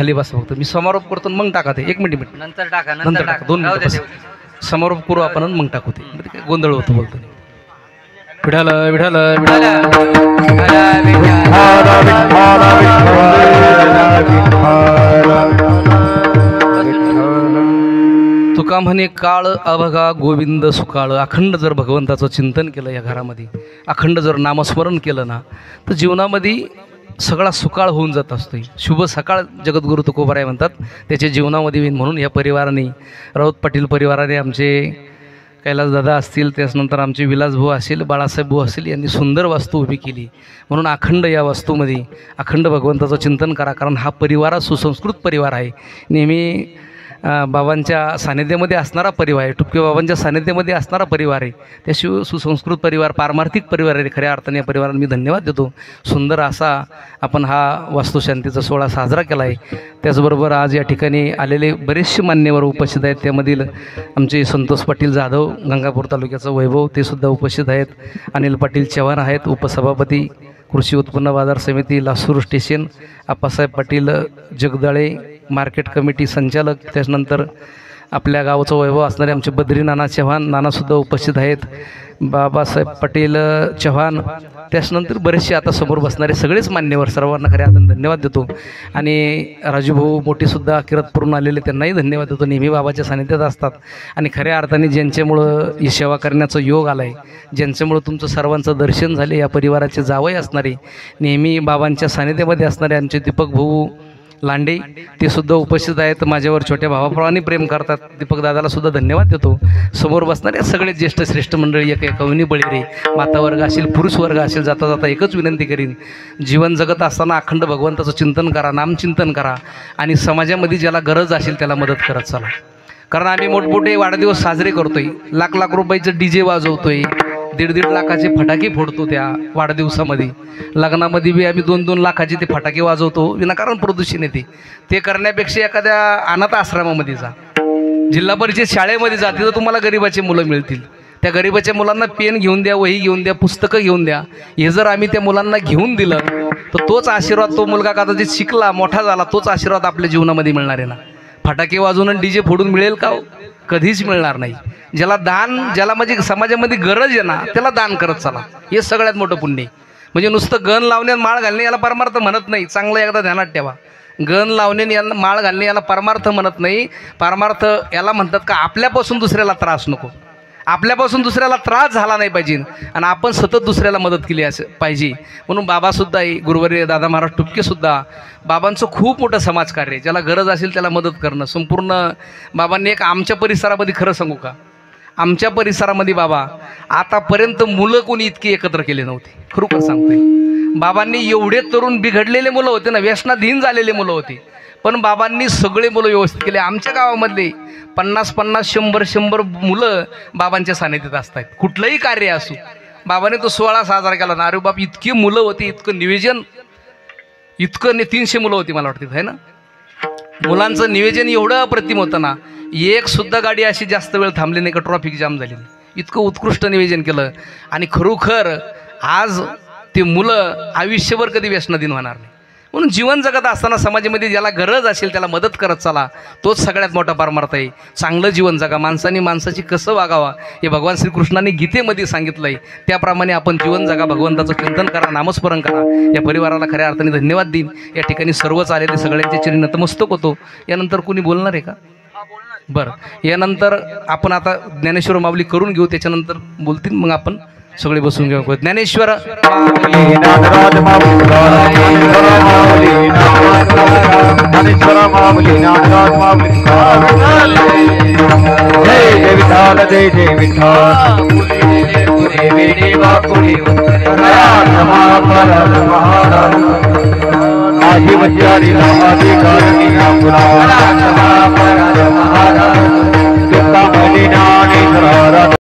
खाली बसा फक्त मी समारोप करतो मग टाका ते 1 मिनिट नंतर टाका नंतर टाका 2 मिनिट बस. समारोप करू आपण आणि मग टाकू ते म्हणजे काय गोंधळ होतो बोलतो विठाल विठाल विठाल तुका म्हणे काळ अभगा गोविंद सुकाळ. अखंड जर भगवंताचं चिंतन केलं या घरामध्ये, अखंड जर नामस्मरण केलं ना, तर जीवनामध्ये सगळा सुकाळ होऊन जात असतो. शुभ सकाळ जगद्गुरु तुकोबाराय म्हणतात त्याच्या जीवनामध्ये होईल. म्हणून या परिवाराने, राऊत पाटील परिवाराने, आमचे कैलासदादा असतील, त्याच्यानंतर आमचे विलासभाऊ असतील, बाळासाहेब भाऊ असतील, यांनी सुंदर वास्तू उभी केली. म्हणून अखंड या वास्तूमध्ये अखंड भगवंताचं चिंतन करा, कारण हा परिवार सुसंस्कृत परिवार आहे. नेहमी बाबांच्या सानिध्यामध्ये असणारा परिवार आहे, टुपके बाबांच्या सानिध्यामध्ये असणारा परिवार आहे. त्याशिवाय सुसंस्कृत परिवार, पारमार्थिक परिवार आहे. खऱ्या अर्थाने या परिवाराला मी धन्यवाद देतो. सुंदर असा आपण हा वास्तुशांतीचा सोहळा साजरा केला आहे. त्याचबरोबर आज या ठिकाणी आलेले बरेचसे मान्यवर उपस्थित आहेत. त्यामधील आमचे संतोष पाटील जाधव, गंगापूर तालुक्याचा वैभव, ते सुद्धा उपस्थित आहेत. अनिल पाटील चव्हाण आहेत, उपसभापती कृषी उत्पन्न बाजार समिती Lasur station. Appasaheb Patil Jagdale, market committee संचालक. त्याच्यानंतर आपल्या गावाचं वैभव असणारे आमचे बद्री नाना चव्हाण, नानासुद्धा उपस्थित आहेत. बाबासाहेब पाटील चव्हाण, त्याच्यानंतर बरेचसे आता समोर बसणारे सगळेच मान्यवर, सर्वांना खऱ्या अर्थाने धन्यवाद देतो. आणि राजूभाऊ मोठीसुद्धा किरतपूरून आलेले, त्यांनाही धन्यवाद देतो. नेहमी बाबाच्या सानिध्यात असतात आणि खऱ्या अर्थाने ज्यांच्यामुळं ही सेवा करण्याचा योग आला आहे, ज्यांच्यामुळं तुमचं सर्वांचं दर्शन झाले, या परिवाराचे जावई असणारे, नेहमी बाबांच्या सानिध्यामध्ये असणारे आमचे दीपक भाऊ लांडे, ते सुद्धा उपस्थित आहेत. माझ्यावर छोट्या भावाप्रमाणे प्रेम करतात. दीपक दादाला सुद्धा धन्यवाद देतो. समोर बसणारे सगळे ज्येष्ठ श्रेष्ठ मंडळी, एक कवनी बळीरे, माता वर्ग असेल, पुरुष वर्ग असेल, जाता जाता एकच विनंती करीन, जीवन जगत असताना अखंड भगवंताचं चिंतन करा, नामचिंतन करा आणि समाजामध्ये ज्याला गरज असेल त्याला मदत करत चला. कारण आम्ही मोठमोठे वाढदिवस साजरे करतोय, लाख लाख रुपयाचं DJ वाजवतोय, 1.5 लाखाचे फटाके फोडतो त्या वाढदिवसामध्ये. लग्नामध्ये बी आम्ही 2-2 लाखाचे ते फटाके वाजवतो, विनाकारण प्रदूषण येते. ते करण्यापेक्षा एखाद्या अनाथ आश्रमामध्ये जा, जिल्हा परिषद शाळेमध्ये जा, तिथं तुम्हाला गरिबाचे मुलं मिळतील. त्या गरिबाच्या मुलांना पेन घेऊन द्या, वही घेऊन द्या, पुस्तकं घेऊन द्या. हे जर आम्ही त्या मुलांना घेऊन दिलं तर तोच आशीर्वाद, तो मुलगा कदाचित शिकला, मोठा झाला, तोच आशीर्वाद आपल्या जीवनामध्ये मिळणार आहे ना. फटाके वाजवून DJ फोडून मिळेल का? कधीच मिळणार नाही. ज्याला दान, ज्याला म्हणजे समाजामध्ये गरज आहे ना, त्याला दान करत चला, हे सगळ्यात मोठं पुण्य. म्हणजे नुसतं गण लावणे, माळ घालणे याला परमार्थ म्हणत नाही. चांगलं एकदा ध्यानात ठेवा. गण लावणे याला, माळ घालणे याला परमार्थ म्हणत नाही. परमार्थ याला म्हणतात का आपल्यापासून दुसऱ्याला त्रास नको, आपल्यापासून दुसऱ्याला त्रास झाला नाही पाहिजे आणि आपण सतत दुसऱ्याला मदत केली असं पाहिजे. म्हणून बाबासुद्धा आहे, गुरुवर्य दादा महाराज टुपकेसुद्धा, बाबांचं खूप मोठं समाजकार्य आहे. ज्याला गरज असेल त्याला मदत करणं संपूर्ण. बाबांनी एक आमच्या परिसरामध्ये, खरं सांगू का, आमच्या परिसरामध्ये बाबा आतापर्यंत मुलं कोणी इतकी एकत्र केले नव्हते. खरोखर सांगतोय, बाबांनी एवढे तरुण बिघडलेले मुलं होते ना, व्यसनाधीन झालेले मुलं होते, पण बाबांनी सगळे मुलं व्यवस्थित केले. आमच्या गावामधले 50-50, 100-100 मुलं बाबांच्या सानिध्यात असतात. कुठलंही कार्य असो, बाबाने तो सोहळा साजरा केला ना, अरे बाप इतकी मुलं होती, इतकं नियोजन, इतकं 300 मुलं होती मला वाटतं आहे ना. मुलांचं नियोजन एवढं अप्रतिम होतं ना, एक सुद्धा गाडी अशी जास्त वेळ थांबली नाही का ट्रॉफिक जाम झाली नाही. इतकं उत्कृष्ट नियोजन केलं. आणि खरोखर आज ते मुलं आयुष्यभर कधी व्यसनाधीन होणार नाही. म्हणून जीवन जगत असताना समाजामध्ये ज्याला गरज असेल त्याला मदत करत चला, तोच सगळ्यात मोठा परमार्थ आहे. चांगलं जीवन जगा, माणसाने माणसाची कसं वागावा हे भगवान श्रीकृष्णाने गीतेमध्ये सांगितलं आहे. त्याप्रमाणे आपण जीवन जगा, भगवंताचं चिंतन करा, नामस्मरण करा. या परिवाराला खऱ्या अर्थाने धन्यवाद देईन. या ठिकाणी सर्वच आले ते सगळ्यांच्या चरणी नतमस्तक होतो. यानंतर कोणी बोलणार आहे का? बरं, यानंतर आपण आता ज्ञानेश्वर माऊली करून घेऊ, त्याच्यानंतर बोलतील, मग आपण सगळे बसून घेऊ. ज्ञानेश्वर